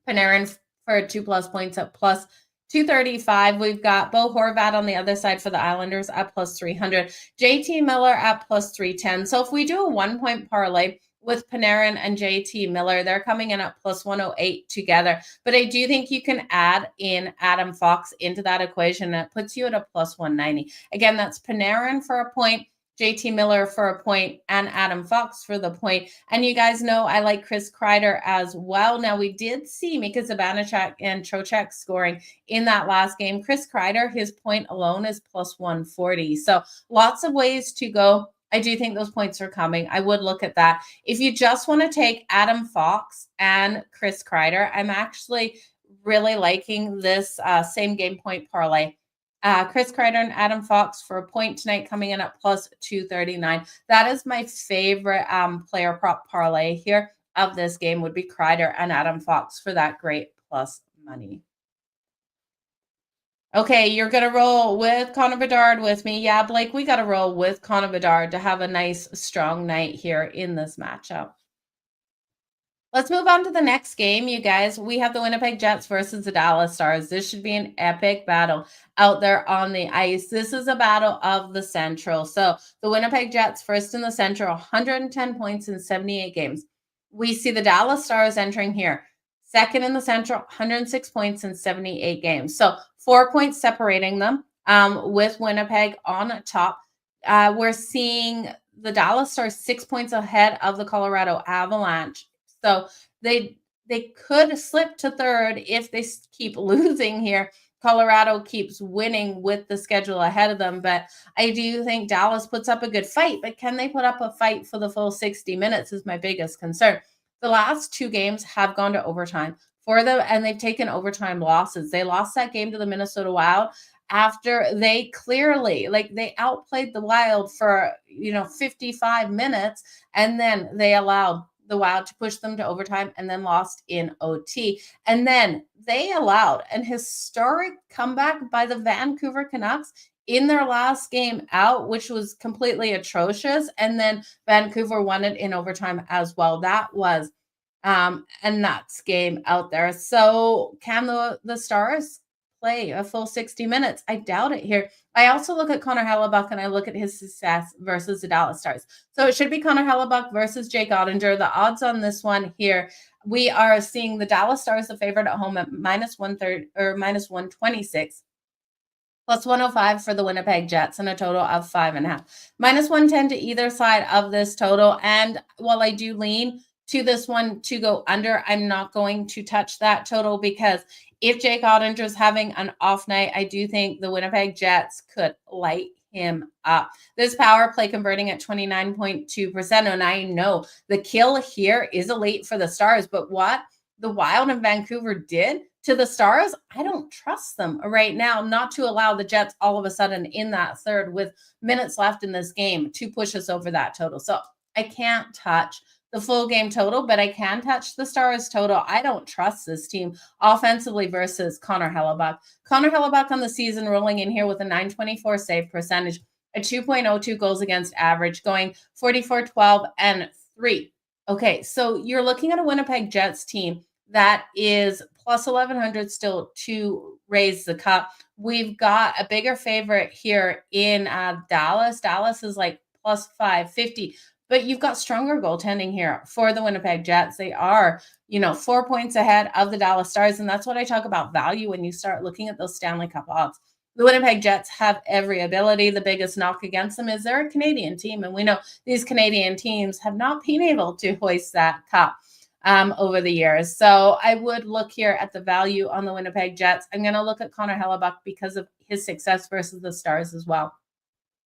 Panarin for 2+ points at plus 235. We've got Bo Horvat on the other side for the Islanders at plus 300. JT Miller at plus 310. So if we do a 1-point parlay with Panarin and JT Miller, they're coming in at plus 108 together. But I do think you can add in Adam Fox into that equation. That puts you at a plus 190. Again, that's Panarin for a point, JT Miller for a point, and Adam Fox for the point. And you guys know I like Chris Kreider as well. Now, we did see Mika Zibanejad and Trocheck scoring in that last game. Chris Kreider, his point alone is plus 140. So lots of ways to go. I do think those points are coming. I would look at that. If you just want to take Adam Fox and Chris Kreider, I'm actually really liking this same game point parlay. Chris Kreider and Adam Fox for a point tonight, coming in at plus 239. That is my favorite player prop parlay here of this game, would be Kreider and Adam Fox for that great plus money. Okay, you're going to roll with Connor Bedard with me. Yeah, Blake, we got to roll with Connor Bedard to have a nice, strong night here in this matchup. Let's move on to the next game, you guys. We have the Winnipeg Jets versus the Dallas Stars. This should be an epic battle out there on the ice. This is a battle of the Central. So the Winnipeg Jets first in the Central, 110 points in 78 games. We see the Dallas Stars entering here, second in the Central, 106 points in 78 games. So 4 points separating them, with Winnipeg on top. We're seeing the Dallas Stars 6 points ahead of the Colorado Avalanche. So they could slip to third if they keep losing here. Colorado keeps winning with the schedule ahead of them, but I do think Dallas puts up a good fight. But can they put up a fight for the full 60 minutes is my biggest concern. The last 2 games have gone to overtime for them, and they've taken overtime losses. They lost that game to the Minnesota Wild after they clearly, they outplayed the Wild for 55 minutes, and then they allowed the Wild to push them to overtime and then lost in OT. And then they allowed an historic comeback by the Vancouver Canucks in their last game out, which was completely atrocious. And then Vancouver won it in overtime as well. That was a nuts game out there. So can the Stars play a full 60 minutes? I doubt it here. I also look at Connor Hellebuyck and I look at his success versus the Dallas Stars. So it should be Connor Hellebuyck versus Jake Ottinger. The odds on this one here, we are seeing the Dallas Stars the favorite at home at minus 130 or minus 126. Plus 105 for the Winnipeg Jets and a total of 5.5. Minus 110 to either side of this total. And while I do lean to this one to go under, I'm not going to touch that total, because if Jake Ottinger is having an off night, I do think the Winnipeg Jets could light him up. This power play converting at 29.2%. And I know the kill here is elite for the Stars, but what the Wild and Vancouver did to the Stars, I don't trust them right now not to allow the Jets all of a sudden in that third with minutes left in this game to push us over that total. So I can't touch the full game total, but I can touch the Stars total. I don't trust this team offensively versus Connor Hellebuyck. Connor Hellebuyck on the season rolling in here with a .924 save percentage, a 2.02 goals against average, going 44, 12, and 3. Okay, so you're looking at a Winnipeg Jets team that is plus 1,100 still to raise the cup. We've got a bigger favorite here in Dallas. Dallas is like plus 550. But you've got stronger goaltending here for the Winnipeg Jets. They are, 4 points ahead of the Dallas Stars. And that's what I talk about value when you start looking at those Stanley Cup odds. The Winnipeg Jets have every ability. The biggest knock against them is they're a Canadian team. And we know these Canadian teams have not been able to hoist that cup over the years. So I would look here at the value on the Winnipeg Jets. I'm going to look at Connor Hellebuyck because of his success versus the Stars as well.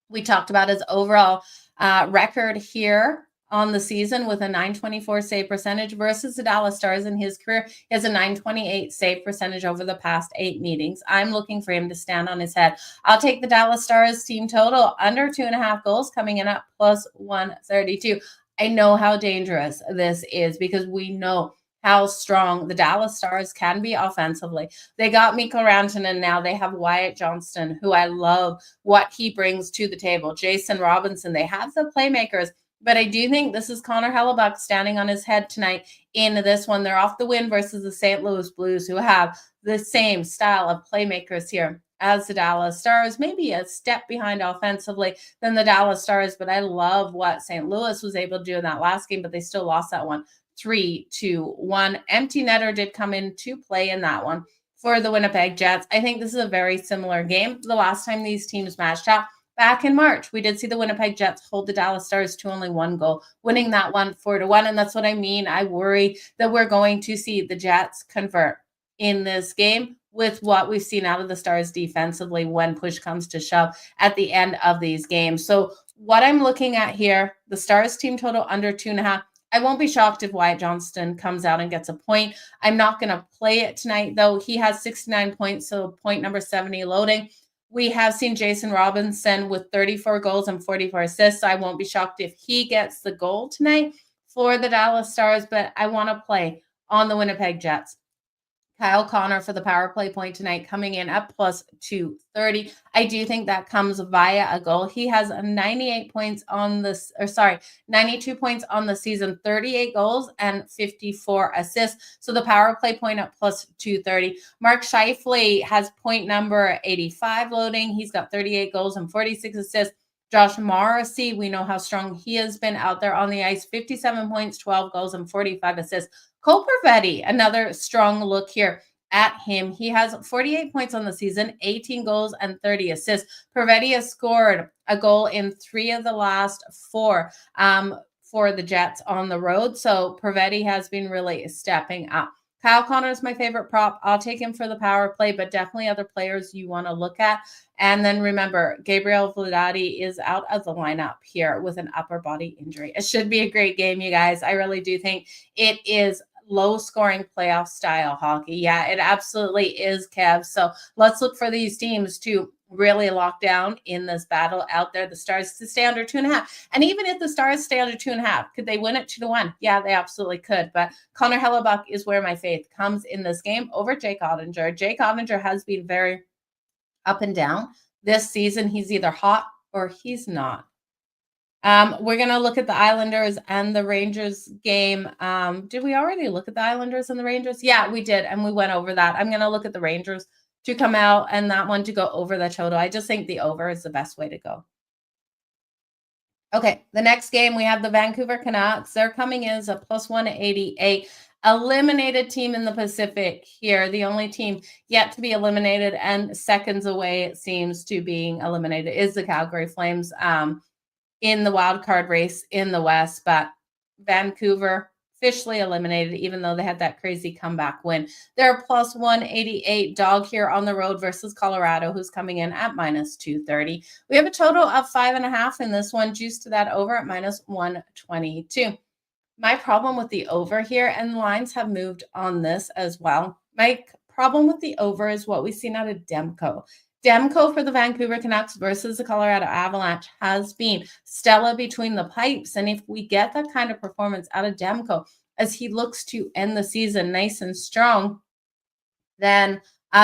We talked about his overall record here on the season with a .924 save percentage versus the Dallas Stars in his career. He has a .928 save percentage over the past 8 meetings. I'm looking for him to stand on his head. I'll take the Dallas Stars team total under 2.5 goals, coming in at plus 132. I know how dangerous this is because we know how strong the Dallas Stars can be offensively. They got Mikko Rantanen, now they have Wyatt Johnston, who I love what he brings to the table. Jason Robinson, they have the playmakers, but I do think this is Connor Hellebuck standing on his head tonight in this one. They're off the win versus the St. Louis Blues, who have the same style of playmakers here as the Dallas Stars, maybe a step behind offensively than the Dallas Stars, but I love what St. Louis was able to do in that last game, but they still lost that one 3-1. Empty netter did come into play in that one for the Winnipeg Jets. I think this is a very similar game. The last time these teams matched up, back in March, we did see the Winnipeg Jets hold the Dallas Stars to only one goal, winning that one 4-1. And that's what I mean. I worry that we're going to see the Jets convert in this game with what we've seen out of the Stars defensively when push comes to shove at the end of these games. So what I'm looking at here, the Stars team total under 2.5. I won't be shocked if Wyatt Johnston comes out and gets a point. I'm not going to play it tonight, though. He has 69 points, so point number 70 loading. We have seen Jason Robinson with 34 goals and 44 assists, so I won't be shocked if he gets the goal tonight for the Dallas Stars, but I want to play on the Winnipeg Jets. Kyle Connor for the power play point tonight, coming in at plus 230. I do think that comes via a goal. He has 98 points on this, 92 points on the season, 38 goals and 54 assists. So the power play point at plus 230. Mark Scheifele has point number 85 loading. He's got 38 goals and 46 assists. Josh Morrissey, we know how strong he has been out there on the ice, 57 points, 12 goals, and 45 assists. Cole Perfetti, another strong look here at him. He has 48 points on the season, 18 goals, and 30 assists. Perfetti has scored a goal in 3 of the last 4 for the Jets on the road. So Perfetti has been really stepping up. Kyle Connor is my favorite prop. I'll take him for the power play, but definitely other players you want to look at. And then remember, Gabriel Vladati is out of the lineup here with an upper body injury. It should be a great game, you guys. I really do think it is low-scoring playoff style hockey. Yeah, it absolutely is, Kev. So let's look for these teams to really lock down in this battle out there. The Stars to stay under 2.5. And even if the Stars stay under 2.5, could they win it 2-1? Yeah, they absolutely could. But Connor Hellebuck is where my faith comes in this game over Jake Ottinger. Jake Ottinger has been very up and down this season. He's either hot or he's not. We're going to look at the Islanders and the Rangers game. Did we already look at the Islanders and the Rangers? Yeah, we did. And we went over that. I'm going to look at the Rangers to come out and that one to go over the total. I just think the over is the best way to go. Okay, the next game, we have the Vancouver Canucks. They're coming in as a plus 188. Eliminated team in the Pacific here. The only team yet to be eliminated and seconds away, it seems, to being eliminated is the Calgary Flames. In the wild card race in the West, but Vancouver officially eliminated, even though they had that crazy comeback win. They're plus 188 dog here on the road versus Colorado, who's coming in at minus 230. We have a total of 5.5 in this one, juiced to that over at minus 122. My problem with the over here, and the lines have moved on this as well. My problem with the over is what we've seen out of Demko. Demko for the Vancouver Canucks versus the Colorado Avalanche has been stellar between the pipes. And if we get that kind of performance out of Demko as he looks to end the season nice and strong, then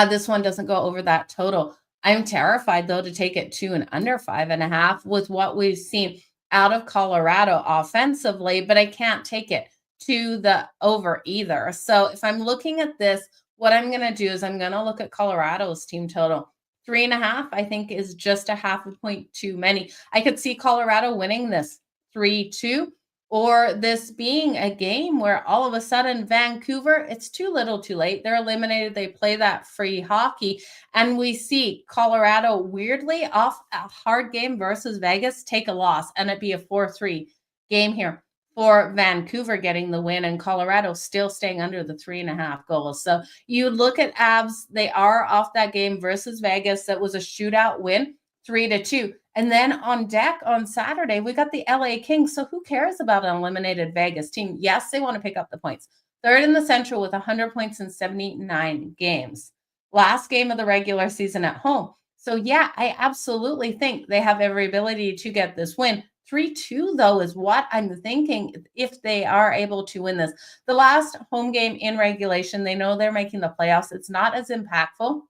this one doesn't go over that total. I'm terrified, though, to take it to and under 5.5 with what we've seen out of Colorado offensively, but I can't take it to the over either. So if I'm looking at this, what I'm going to do is I'm going to look at Colorado's team total. 3.5, I think, is just a half a point too many. I could see Colorado winning this 3-2, or this being a game where all of a sudden Vancouver, it's too little too late. They're eliminated. They play that free hockey. And we see Colorado weirdly off a hard game versus Vegas take a loss, and it be a 4-3 game here for Vancouver getting the win, and Colorado still staying under the 3.5 goals. So you look at Avs, they are off that game versus Vegas. That was a shootout win, 3-2. And then on deck on Saturday, we got the LA Kings. So who cares about an eliminated Vegas team? Yes, they want to pick up the points. Third in the Central with 100 points in 79 games. Last game of the regular season at home. So yeah, I absolutely think they have every ability to get this win. 3-2, though, is what I'm thinking if they are able to win this. The last home game in regulation, they know they're making the playoffs. It's not as impactful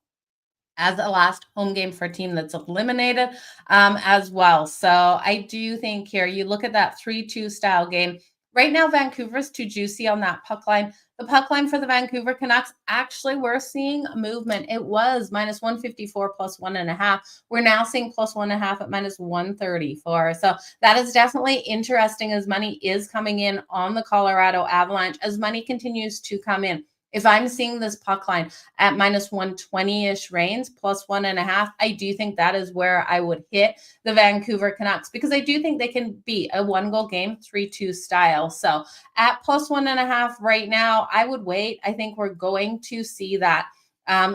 as a last home game for a team that's eliminated as well. So I do think here you look at that 3-2 style game. Right now, Vancouver's too juicy on that puck line. The puck line for the Vancouver Canucks, actually, we're seeing movement. It was minus 154 plus 1.5. We're now seeing plus 1.5 at minus 134. So that is definitely interesting as money is coming in on the Colorado Avalanche, as money continues to come in. If I'm seeing this puck line at minus 120-ish range, plus 1.5, I do think that is where I would hit the Vancouver Canucks, because I do think they can beat a 1-goal game, 3-2 style. So at plus 1.5 right now, I would wait. I think we're going to see that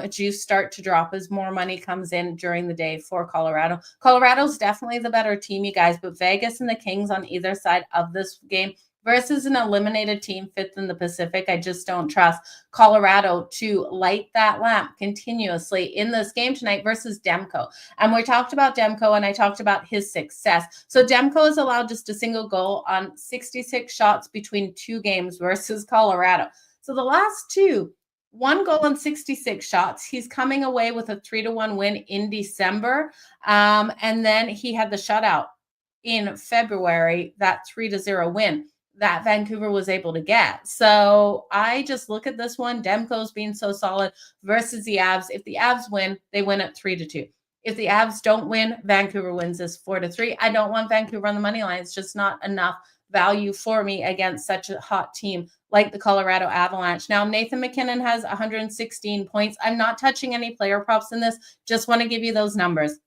juice start to drop as more money comes in during the day for Colorado. Colorado's definitely the better team, you guys, but Vegas and the Kings on either side of this game versus an eliminated team fifth in the Pacific, I just don't trust Colorado to light that lamp continuously in this game tonight versus Demko. And we talked about Demko, and I talked about his success. So Demko is allowed just a single goal on 66 shots between 2 games versus Colorado. So the last 2, 1 goal on 66 shots. He's coming away with a 3-1 win in December. And then he had the shutout in February, that 3-0 win that Vancouver was able to get. So I just look at this one. Demko's being so solid versus the Avs. If the Avs win, they win at 3-2. If the Avs don't win, Vancouver wins this 4-3. I don't want Vancouver on the money line. It's just not enough value for me against such a hot team like the Colorado Avalanche. Now, Nathan MacKinnon has 116 points. I'm not touching any player props in this. Just want to give you those numbers.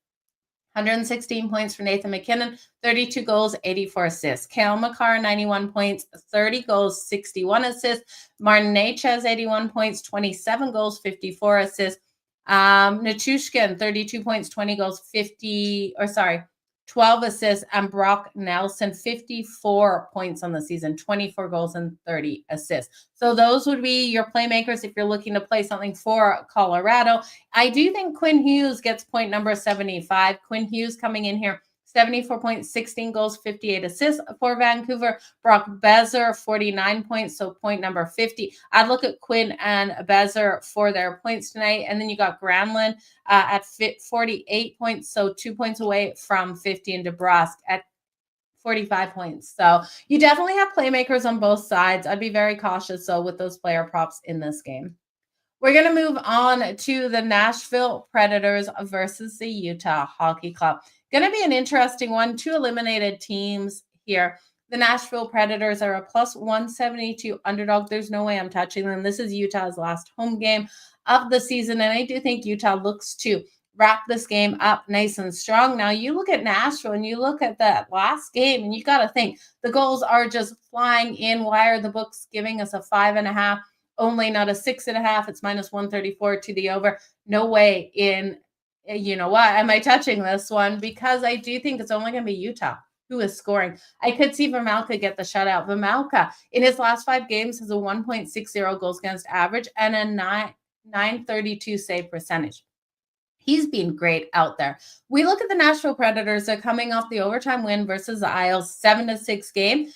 116 points for Nathan MacKinnon, 32 goals, 84 assists. Cale Makar, 91 points, 30 goals, 61 assists. Martin Necas, 81 points, 27 goals, 54 assists. Nichushkin, 32 points, 20 goals, 12 assists. And Brock Nelson, 54 points on the season, 24 goals and 30 assists. So those would be your playmakers if you're looking to play something for Colorado. I do think Quinn Hughes gets point number 75. Quinn Hughes coming in here, 74 points, 16 goals, 58 assists for Vancouver. Brock Besser, 49 points, so point number 50. I'd look at Quinn and Besser for their points tonight. And then you got Granlund at 48 points, so 2 points away from 50, and DeBrusque at 45 points. So you definitely have playmakers on both sides. I'd be very cautious, though, with those player props in this game. We're going to move on to the Nashville Predators versus the Utah Hockey Club. Going to be an interesting one. 2 eliminated teams here. The Nashville Predators are a plus 172 underdog. There's no way I'm touching them. This is Utah's last home game of the season, and I do think Utah looks to wrap this game up nice and strong. Now, you look at Nashville and you look at that last game, and you got to think the goals are just flying in. Why are the books giving us a 5.5? Only, not a 6.5. It's minus 134 to the over. No way in, you know what, am I touching this one? Because I do think it's only going to be Utah who is scoring. I could see Vejmelka get the shutout. Vejmelka in his last 5 games has a 1.60 goals against average and a 932 save percentage. He's been great out there. We look at the Nashville Predators. They're coming off the overtime win versus the Isles, 7-6 game.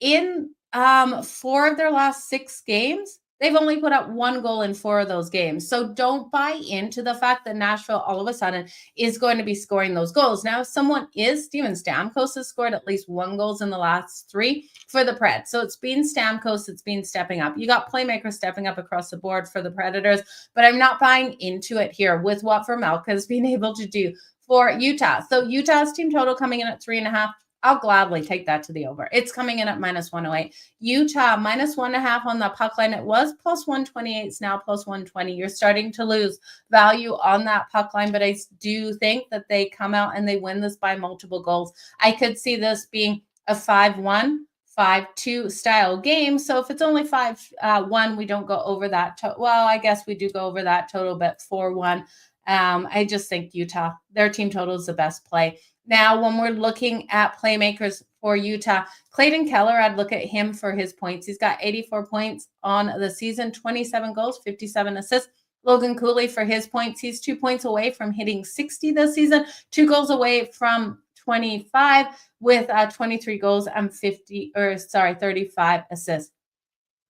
In 4 of their last 6 games, they've only put up 1 goal in 4 of those games. So don't buy into the fact that Nashville all of a sudden is going to be scoring those goals. Now, if someone is, Steven Stamkos has scored at least 1 goal in the last 3 for the Preds. So it's been Stamkos, it's been stepping up. You got playmakers stepping up across the board for the Predators, but I'm not buying into it here with what Vejmelka has been able to do for Utah. So Utah's team total coming in at 3.5. I'll gladly take that to the over. It's coming in at minus 108. Utah, minus 1.5 on the puck line. It was plus 128. It's now plus 120. You're starting to lose value on that puck line, but I do think that they come out and they win this by multiple goals. I could see this being a 5-1, 5-2 style game. So if it's only 5-1, we don't go over that. Well, I guess we do go over that total, but 4-1. I just think Utah, their team total is the best play. Now, when we're looking at playmakers for Utah, Clayton Keller, I'd look at him for his points. He's got 84 points on the season, 27 goals, 57 assists. Logan Cooley for his points. He's 2 points away from hitting 60 this season, 2 goals away from 25 with 23 goals and 35 assists.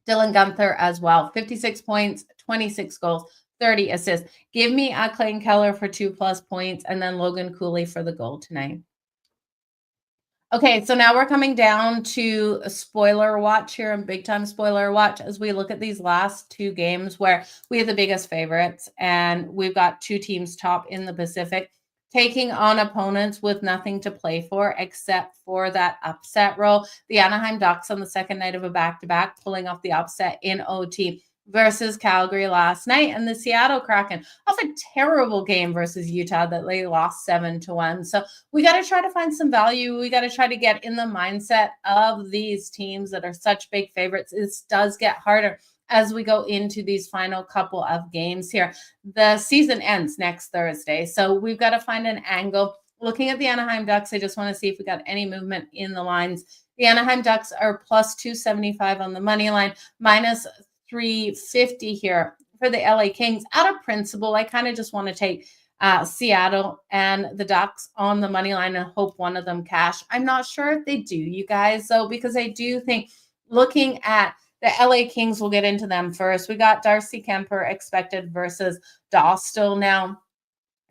Dylan Gunther as well, 56 points, 26 goals, 30 assists. Give me Clayton Keller for 2+ points and then Logan Cooley for the goal tonight. Okay, so now we're coming down to a spoiler watch here and big time spoiler watch as we look at these last two games where we have the biggest favorites and we've got two teams top in the Pacific taking on opponents with nothing to play for except for that upset role. The Anaheim Ducks on the second night of a back-to-back pulling off the upset in OT versus Calgary last night, and the Seattle Kraken off a terrible game versus Utah that they lost 7-1. So we got to try to find some value. We got to try to get in the mindset of these teams that are such big favorites. It does get harder as we go into these final couple of games here. The season ends next Thursday, so we've got to find an angle. Looking at the Anaheim Ducks, I just want to see if we got any movement in the lines. The Anaheim Ducks are plus 275 on the money line, minus 350 here for the LA Kings. Out of principle, I kind of just want to take Seattle and the Ducks on the money line and hope one of them cash. I'm not sure if they do, you guys, though, because I do think looking at the LA Kings, we'll get into them first. We got Darcy Kemper expected versus Dostal. Now,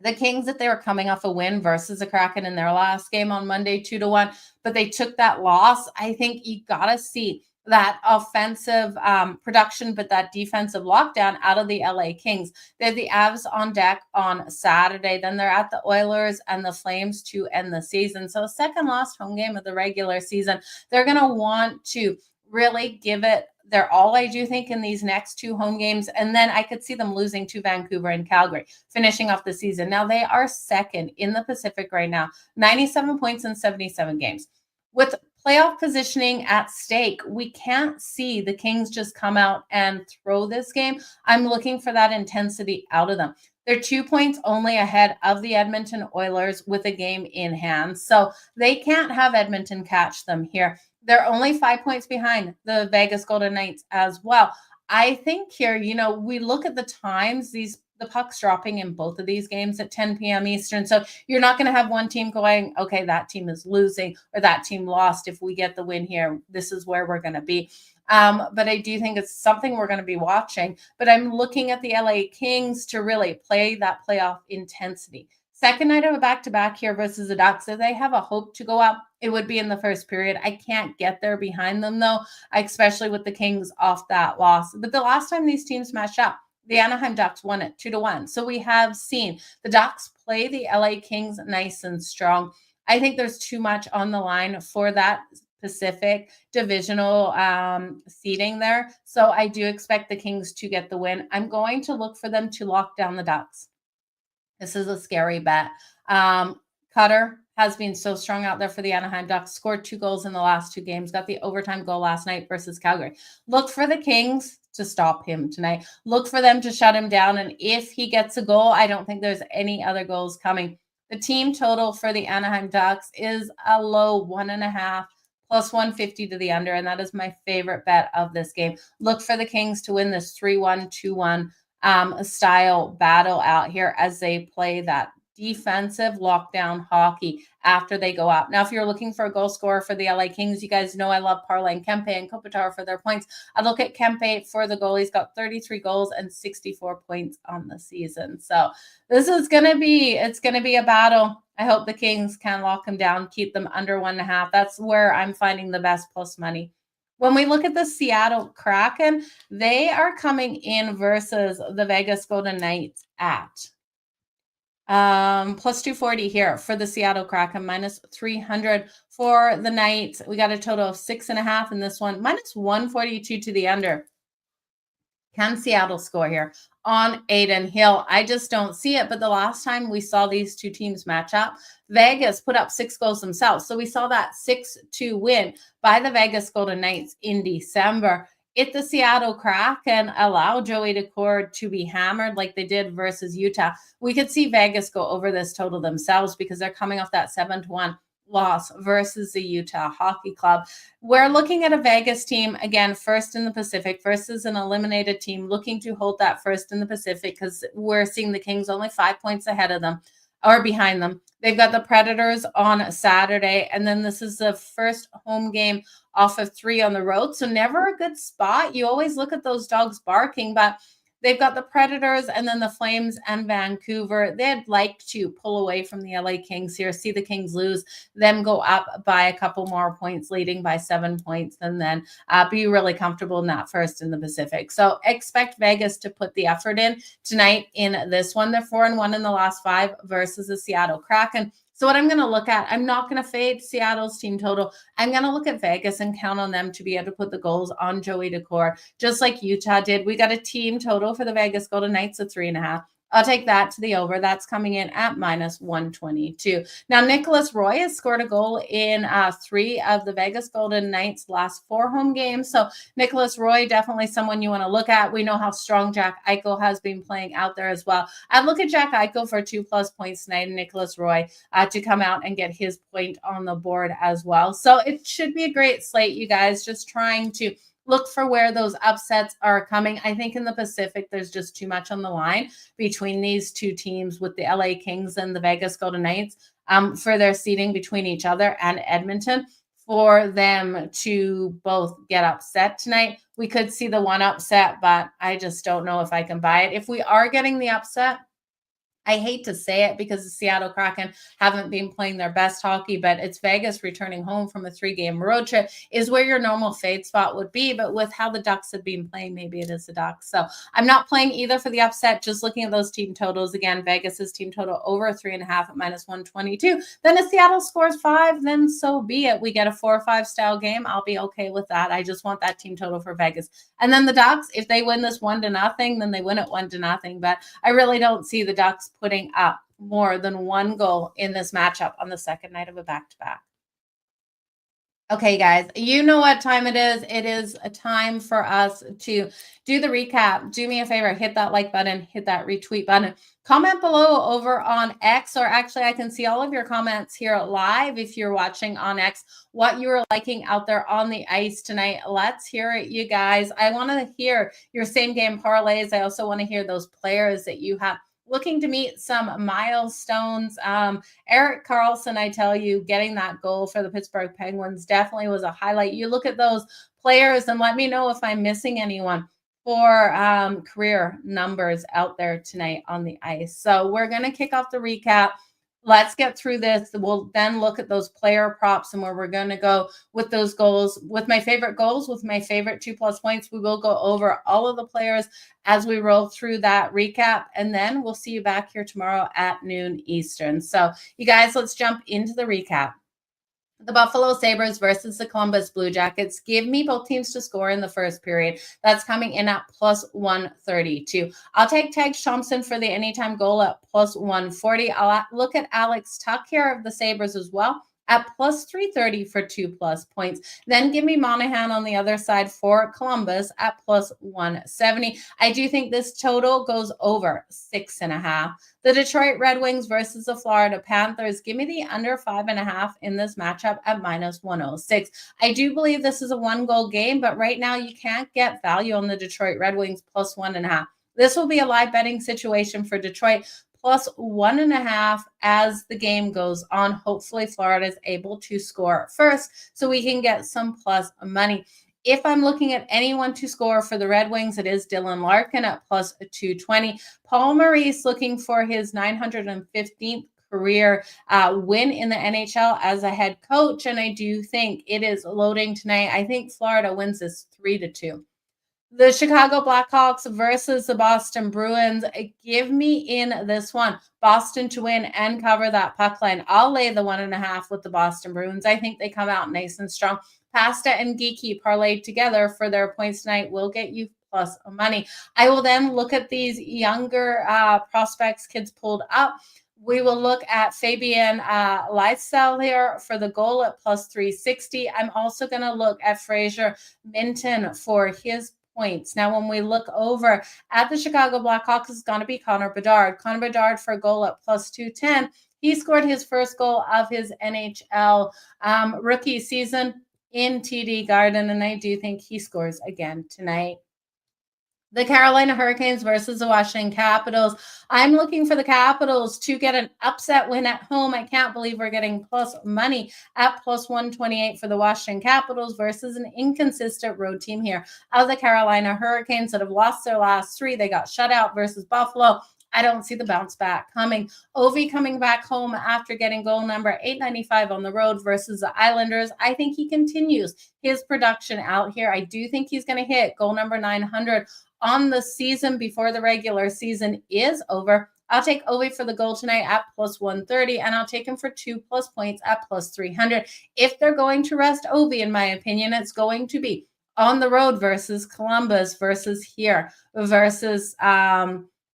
the Kings, that they were coming off a win versus the Kraken in their last game on Monday, 2-1, but they took that loss. I think you got to see that offensive production, but that defensive lockdown out of the LA Kings. They have the Avs on deck on Saturday. Then they're at the Oilers and the Flames to end the season. So second lost home game of the regular season. They're going to want to really give it their all, I do think, in these next two home games. And then I could see them losing to Vancouver and Calgary, finishing off the season. Now they are second in the Pacific right now, 97 points in 77 games. With playoff positioning at stake, we can't see the Kings just come out and throw this game. I'm looking for that intensity out of them. They're 2 points only ahead of the Edmonton Oilers with a game in hand. So they can't have Edmonton catch them here. They're only 5 points behind the Vegas Golden Knights as well. I think here, we look at the times, the puck's dropping in both of these games at 10 p.m. Eastern. So you're not going to have one team going, okay, that team is losing or that team lost. If we get the win here, this is where we're going to be. But I do think it's something we're going to be watching. But I'm looking at the LA Kings to really play that playoff intensity. Second night of a back-to-back here versus the Ducks. If they have a hope to go up, it would be in the first period. I can't get there behind them, though, especially with the Kings off that loss. But the last time these teams matched up, the Anaheim Ducks won it 2-1. So we have seen the Ducks play the LA Kings nice and strong. I think there's too much on the line for that Pacific divisional seeding there. So I do expect the Kings to get the win. I'm going to look for them to lock down the Ducks. This is a scary bet. Cutter has been so strong out there for the Anaheim Ducks, scored 2 goals in the last 2 games, got the overtime goal last night versus Calgary. Look for the Kings to stop him tonight. Look for them to shut him down. And if he gets a goal, I don't think there's any other goals coming. The team total for the Anaheim Ducks is a low 1.5 plus 150 to the under. And that is my favorite bet of this game. Look for the Kings to win this 3-1, 2-1 style battle out here as they play that defensive lockdown hockey after they go up. Now, if you're looking for a goal scorer for the LA Kings, you guys know I love parlaying Kempe and Kopitar for their points. I look at Kempe for the goal. He's got 33 goals and 64 points on the season. So this is going to be a battle. I hope the Kings can lock him down, keep them under 1.5. That's where I'm finding the best plus money. When we look at the Seattle Kraken, they are coming in versus the Vegas Golden Knights at plus 240 here for the Seattle Kraken, minus 300 for the Knights. We got a total of 6.5 in this one, minus 142 to the under. Can Seattle score here on Adin Hill? I just don't see it. But the last time we saw these two teams match up, Vegas put up 6 goals themselves. So we saw that 6-2 win by the Vegas Golden Knights in December. If the Seattle Kraken allow Joey Daccord to be hammered like they did versus Utah, we could see Vegas go over this total themselves because they're coming off that 7-1 loss versus the Utah Hockey Club. We're looking at a Vegas team, again, first in the Pacific versus an eliminated team looking to hold that first in the Pacific because we're seeing the Kings only 5 points ahead of them. or behind them. They've got the Predators on Saturday, and then this is the first home game off of 3 on the road. So never a good spot. You always look at those dogs barking, but they've got the Predators and then the Flames and Vancouver. They'd like to pull away from the LA Kings here, see the Kings lose, them go up by a couple more points, leading by 7 points, and then be really comfortable in that first in the Pacific. So expect Vegas to put the effort in tonight in this one. They're 4-1 in the last 5 versus the Seattle Kraken. So what I'm going to look at, I'm not going to fade Seattle's team total. I'm going to look at Vegas and count on them to be able to put the goals on Joey Decor, just like Utah did. We got a team total for the Vegas Golden Knights of 3.5. I'll take that to the over. That's coming in at -122. Now, Nicholas Roy has scored a goal in 3 of the Vegas Golden Knights' last 4 home games. So Nicholas Roy, definitely someone you want to look at. We know how strong Jack Eichel has been playing out there as well. I'd look at Jack Eichel for 2+ points tonight and Nicholas Roy to come out and get his point on the board as well. So it should be a great slate, you guys, just trying to look for where those upsets are coming. I think in the Pacific, there's just too much on the line between these two teams with the LA Kings and the Vegas Golden Knights for their seeding between each other and Edmonton for them to both get upset tonight. We could see the one upset, but I just don't know if I can buy it. If we are getting the upset, I hate to say it because the Seattle Kraken haven't been playing their best hockey, but it's Vegas returning home from a 3-game road trip is where your normal fade spot would be. But with how the Ducks have been playing, maybe it is the Ducks. So I'm not playing either for the upset, just looking at those team totals. Again, Vegas's team total over 3.5 at -122. Then if Seattle scores 5, then so be it. We get a 4-5 style game. I'll be okay with that. I just want that team total for Vegas. And then the Ducks, if they win this 1-0, then they win it 1-0. But I really don't see the Ducks putting up more than 1 goal in this matchup on the second night of a back-to-back. Okay, guys, you know what time it is. It is a time for us to do the recap. Do me a favor, hit that like button, hit that retweet button. Comment below over on X, or actually I can see all of your comments here live if you're watching on X, what you were liking out there on the ice tonight. Let's hear it, you guys. I want to hear your same game parlays. I also want to hear those players that you have looking to meet some milestones. Erik Karlsson, I tell you, getting that goal for the Pittsburgh Penguins definitely was a highlight. You look at those players and let me know if I'm missing anyone for career numbers out there tonight on the ice. So we're going to kick off the recap. Let's get through this. We'll then look at those player props and where we're going to go with those goals. With my favorite goals, with my favorite 2+ points, we will go over all of the players as we roll through that recap. And then we'll see you back here tomorrow at noon Eastern. So you guys, let's jump into the recap. The Buffalo Sabres versus the Columbus Blue Jackets. Give me both teams to score in the first period. That's coming in at +132. I'll take Tage Thompson for the anytime goal at +140. I'll look at Alex Tuch here of the Sabres as well at +330 for 2+ points. Then give me Monahan on the other side for Columbus at +170. I do think this total goes over 6.5. The Detroit Red Wings versus the Florida Panthers. Give me the under 5.5 in this matchup at -106. I do believe this is a 1-goal game, but right now you can't get value on the Detroit Red Wings +1.5. This will be a live betting situation for Detroit. +1.5 as the game goes on. Hopefully, Florida is able to score first so we can get some plus money. If I'm looking at anyone to score for the Red Wings, it is Dylan Larkin at +220. Paul Maurice looking for his 915th career win in the NHL as a head coach, and I do think it is loading tonight. I think Florida wins this 3-2. The Chicago Blackhawks versus the Boston Bruins. Give me in this one. Boston to win and cover that puck line. I'll lay the 1.5 with the Boston Bruins. I think they come out nice and strong. Pasta and Geeky parlayed together for their points tonight will get you plus money. I will then look at these younger prospects, kids pulled up. We will look at Fabian Lifestyle here for the goal at +360. I'm also going to look at Fraser Minton for his points. Now, when we look over at the Chicago Blackhawks, it's going to be Connor Bedard. Connor Bedard for a goal at +210. He scored his first goal of his NHL rookie season in TD Garden, and I do think he scores again tonight. The Carolina Hurricanes versus the Washington Capitals. I'm looking for the Capitals to get an upset win at home. I can't believe we're getting plus money at plus 128 for the Washington Capitals versus an inconsistent road team here of the Carolina Hurricanes that have lost their last three. They got shut out versus Buffalo. I don't see the bounce back coming. Ovi coming back home after getting goal number 895 on the road versus the Islanders. I think he continues his production out here. I do think he's going to hit goal number 900 on the season before the regular season is over. I'll take Ovi for the goal tonight at plus 130, and I'll take him for 2+ points at plus 300. If they're going to rest Ovi, in my opinion, it's going to be on the road versus Columbus versus here versus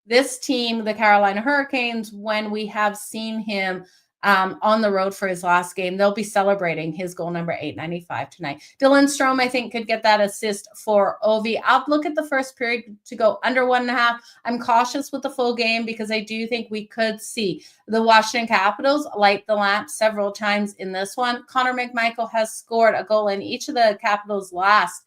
this team, the Carolina Hurricanes, when we have seen him on the road for his last game. They'll be celebrating his goal number 895 tonight. Dylan Strome, I think, could get that assist for Ovi. I'll look at the first period to go under 1.5. I'm cautious with the full game because I do think we could see the Washington Capitals light the lamp several times in this one. Connor McMichael has scored a goal in each of the Capitals' last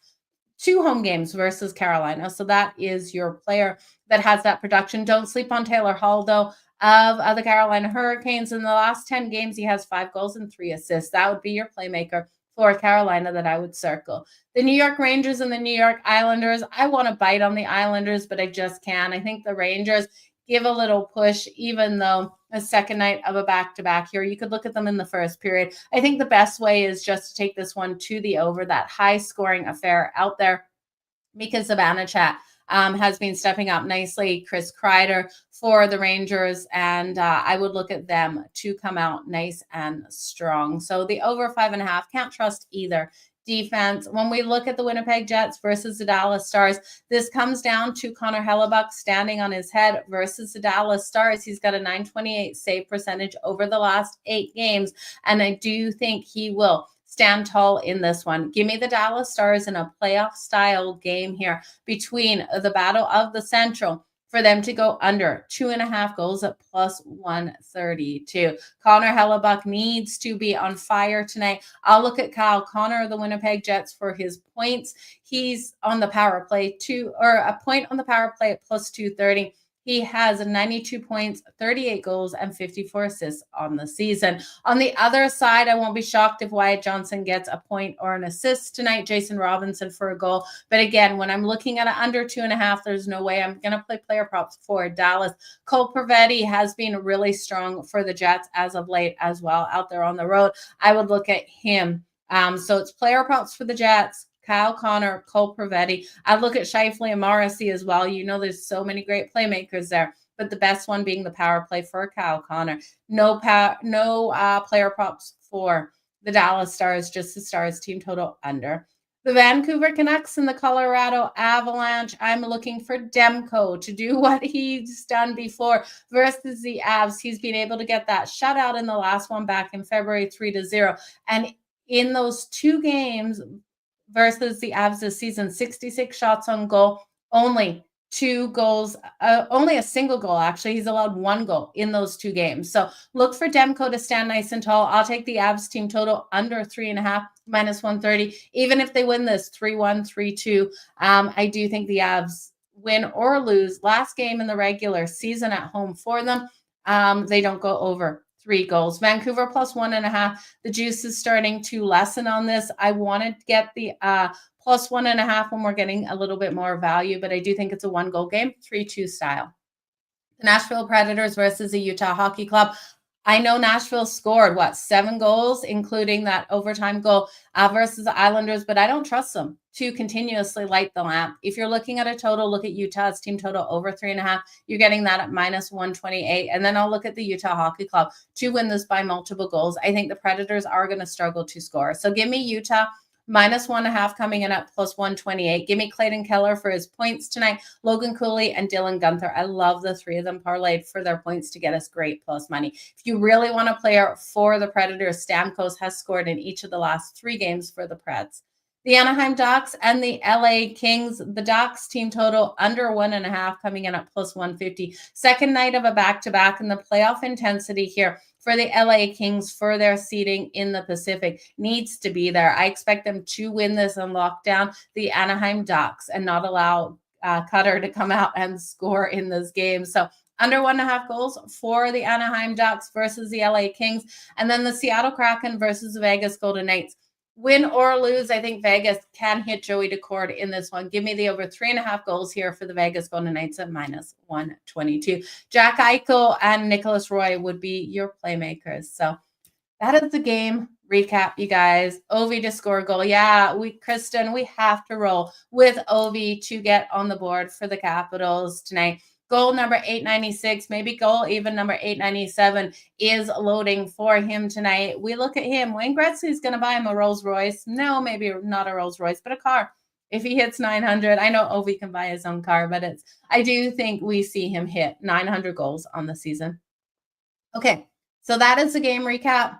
2 home games versus Carolina. So that is your player that has that production. Don't sleep on Taylor Hall, though, of the Carolina Hurricanes. In the last 10 games, he has 5 goals and 3 assists. That would be your playmaker for Carolina that I would circle. The New York Rangers and the New York Islanders. I want to bite on the Islanders, but I just can't. I think the Rangers give a little push, even though a second night of a back-to-back here. You could look at them in the first period. I think the best way is just to take this one to the over, that high-scoring affair out there, because Savannah Chat has been stepping up nicely. Chris Kreider for the Rangers, and I would look at them to come out nice and strong. So the over 5.5, can't trust either defense. When we look at the Winnipeg Jets versus the Dallas Stars, this comes down to Connor Hellebuck standing on his head versus the Dallas Stars. He's got a .928 save percentage over the last 8 games, and I do think he will stand tall in this one. Give me the Dallas Stars in a playoff-style game here between the Battle of the Central for them to go under 2.5 goals at plus 132. Connor Hellebuck needs to be on fire tonight. I'll look at Kyle Connor of the Winnipeg Jets for his points. He's on the power play a point on the power play at plus 230. He has 92 points, 38 goals, and 54 assists on the season. On the other side, I won't be shocked if Wyatt Johnson gets a point or an assist tonight. Jason Robinson for a goal. But again, when I'm looking at under 2.5, there's no way I'm going to play player props for Dallas. Cole Perfetti has been really strong for the Jets as of late as well out there on the road. I would look at him. So it's player props for the Jets. Kyle Connor, Cole Perfetti. I'd look at Scheifele and Morrissey as well. You know, there's so many great playmakers there, but the best one being the power play for Kyle Connor. No player props for the Dallas Stars, just the Stars team total under. The Vancouver Canucks and the Colorado Avalanche. I'm looking for Demko to do what he's done before versus the Avs. He's been able to get that shutout in the last one back in February 3-0. And in those 2 games versus the Avs this season, 66 shots on goal, only 2 goals, only a single goal, actually. He's allowed 1 goal in those 2 games. So look for Demko to stand nice and tall. I'll take the Avs team total under 3.5, minus 130. Even if they win this 3-1, 3-2, I do think the Avs win or lose. Last game in the regular season at home for them, they don't go over 3 goals. Vancouver plus 1.5. The juice is starting to lessen on this. I wanted to get the plus 1.5 when we're getting a little bit more value, but I do think it's a 1-goal game, 3-2 style. The Nashville Predators versus the Utah Hockey Club. I know Nashville scored, 7 goals, including that overtime goal versus the Islanders, but I don't trust them to continuously light the lamp. If you're looking at a total, look at Utah's team total over 3.5. You're getting that at minus 128. And then I'll look at the Utah Hockey Club to win this by multiple goals. I think the Predators are going to struggle to score. So give me Utah minus 1.5 coming in at plus 128. Give me Clayton Keller for his points tonight. Logan Cooley and Dylan Guenther. I love the 3 of them parlayed for their points to get us great plus money. If you really want to play for the Predators, Stamkos has scored in each of the last 3 games for the Preds. The Anaheim Ducks and the LA Kings. The Ducks team total under 1.5 coming in at plus 150. Second night of a back-to-back, and the playoff intensity here for the LA Kings for their seeding in the Pacific needs to be there. I expect them to win this and lock down the Anaheim Ducks and not allow cutter to come out and score in this game. So under 1.5 goals for the Anaheim Ducks versus the LA Kings, and then the Seattle Kraken versus the Vegas Golden Knights. Win or lose, I think Vegas can hit Joey Decord in this one. Give me the over 3.5 goals here for the Vegas Golden Knights at -122. Jack Eichel and Nicholas Roy would be your playmakers. So that is the game recap, you guys. Ovi to score a goal. Yeah, Kristen, we have to roll with Ovi to get on the board for the Capitals tonight. Goal number 896, maybe goal even number 897 is loading for him tonight. We look at him. Wayne Gretzky's going to buy him a Rolls Royce. No, maybe not a Rolls Royce, but a car. If he hits 900, I know Ovi can buy his own car, but I do think we see him hit 900 goals on the season. Okay, so that is the game recap.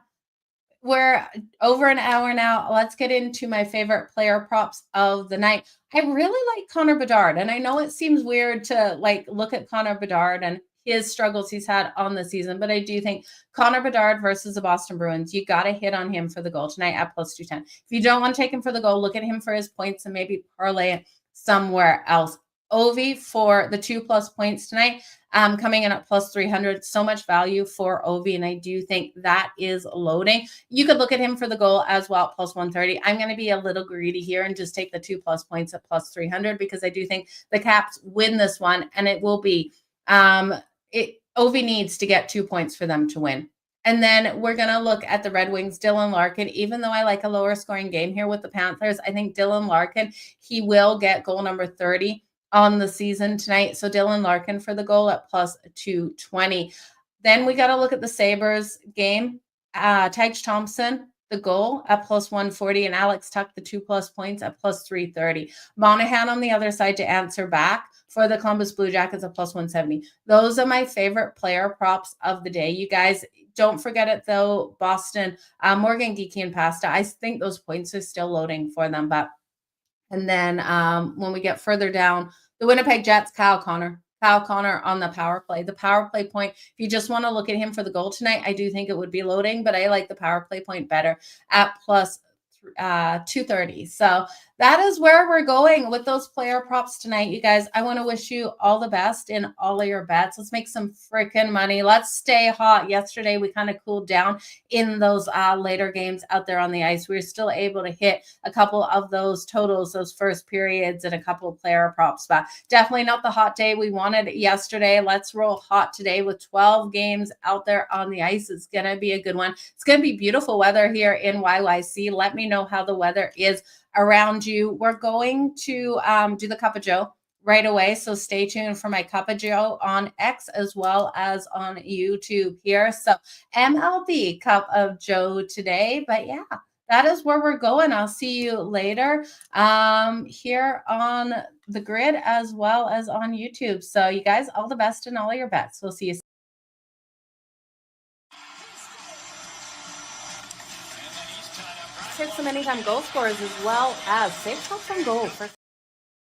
We're over an hour now. Let's get into my favorite player props of the night. I really like Connor Bedard, and I know it seems weird to look at Connor Bedard and his struggles he's had on the season, but I do think Connor Bedard versus the Boston Bruins, you got to hit on him for the goal tonight at +210. If you don't want to take him for the goal, look at him for his points and maybe parlay it somewhere else. Ovi for the 2+ points tonight, coming in at +300. So much value for Ovi, and I do think that is loading. You could look at him for the goal as well at +130. I'm going to be a little greedy here and just take the 2+ points at +300 because I do think the Caps win this one, and it will be Ovi needs to get 2 points for them to win. And then we're going to look at the Red Wings, Dylan Larkin. Even though I like a lower scoring game here with the Panthers, I think Dylan Larkin, he will get goal number 30 on the season tonight. So Dylan Larkin for the goal at +220. Then we got to look at the Sabres game. Tage Thompson, the goal at +140, and Alex Tuck, the 2+ points at +330. Monahan on the other side to answer back for the Columbus Blue Jackets at +170. Those are my favorite player props of the day. You guys, don't forget it though. Boston, Morgan Geekie and Pasta. I think those points are still loading for them. And then when we get further down, the Winnipeg Jets, Kyle Connor on the power play. The power play point, if you just want to look at him for the goal tonight, I do think it would be loading, but I like the power play point better at +230. So that is where we're going with those player props tonight. You guys, I want to wish you all the best in all of your bets. Let's make some freaking money. Let's stay hot. Yesterday, we kind of cooled down in those later games out there on the ice. We were still able to hit a couple of those totals, those first periods, and a couple of player props, but definitely not the hot day we wanted yesterday. Let's roll hot today with 12 games out there on the ice. It's going to be a good one. It's going to be beautiful weather here in YYC. Let me know how the weather is around you. We're going to do the Cup of Joe right away, so stay tuned for my Cup of Joe on X as well as on YouTube here. So MLB Cup of Joe today, but yeah, that is where we're going. I'll see you later here on the grid as well as on YouTube. So you guys, all the best in all of your bets. We'll see you soon. Hit some anytime goal scorers as well as safe shots on goal for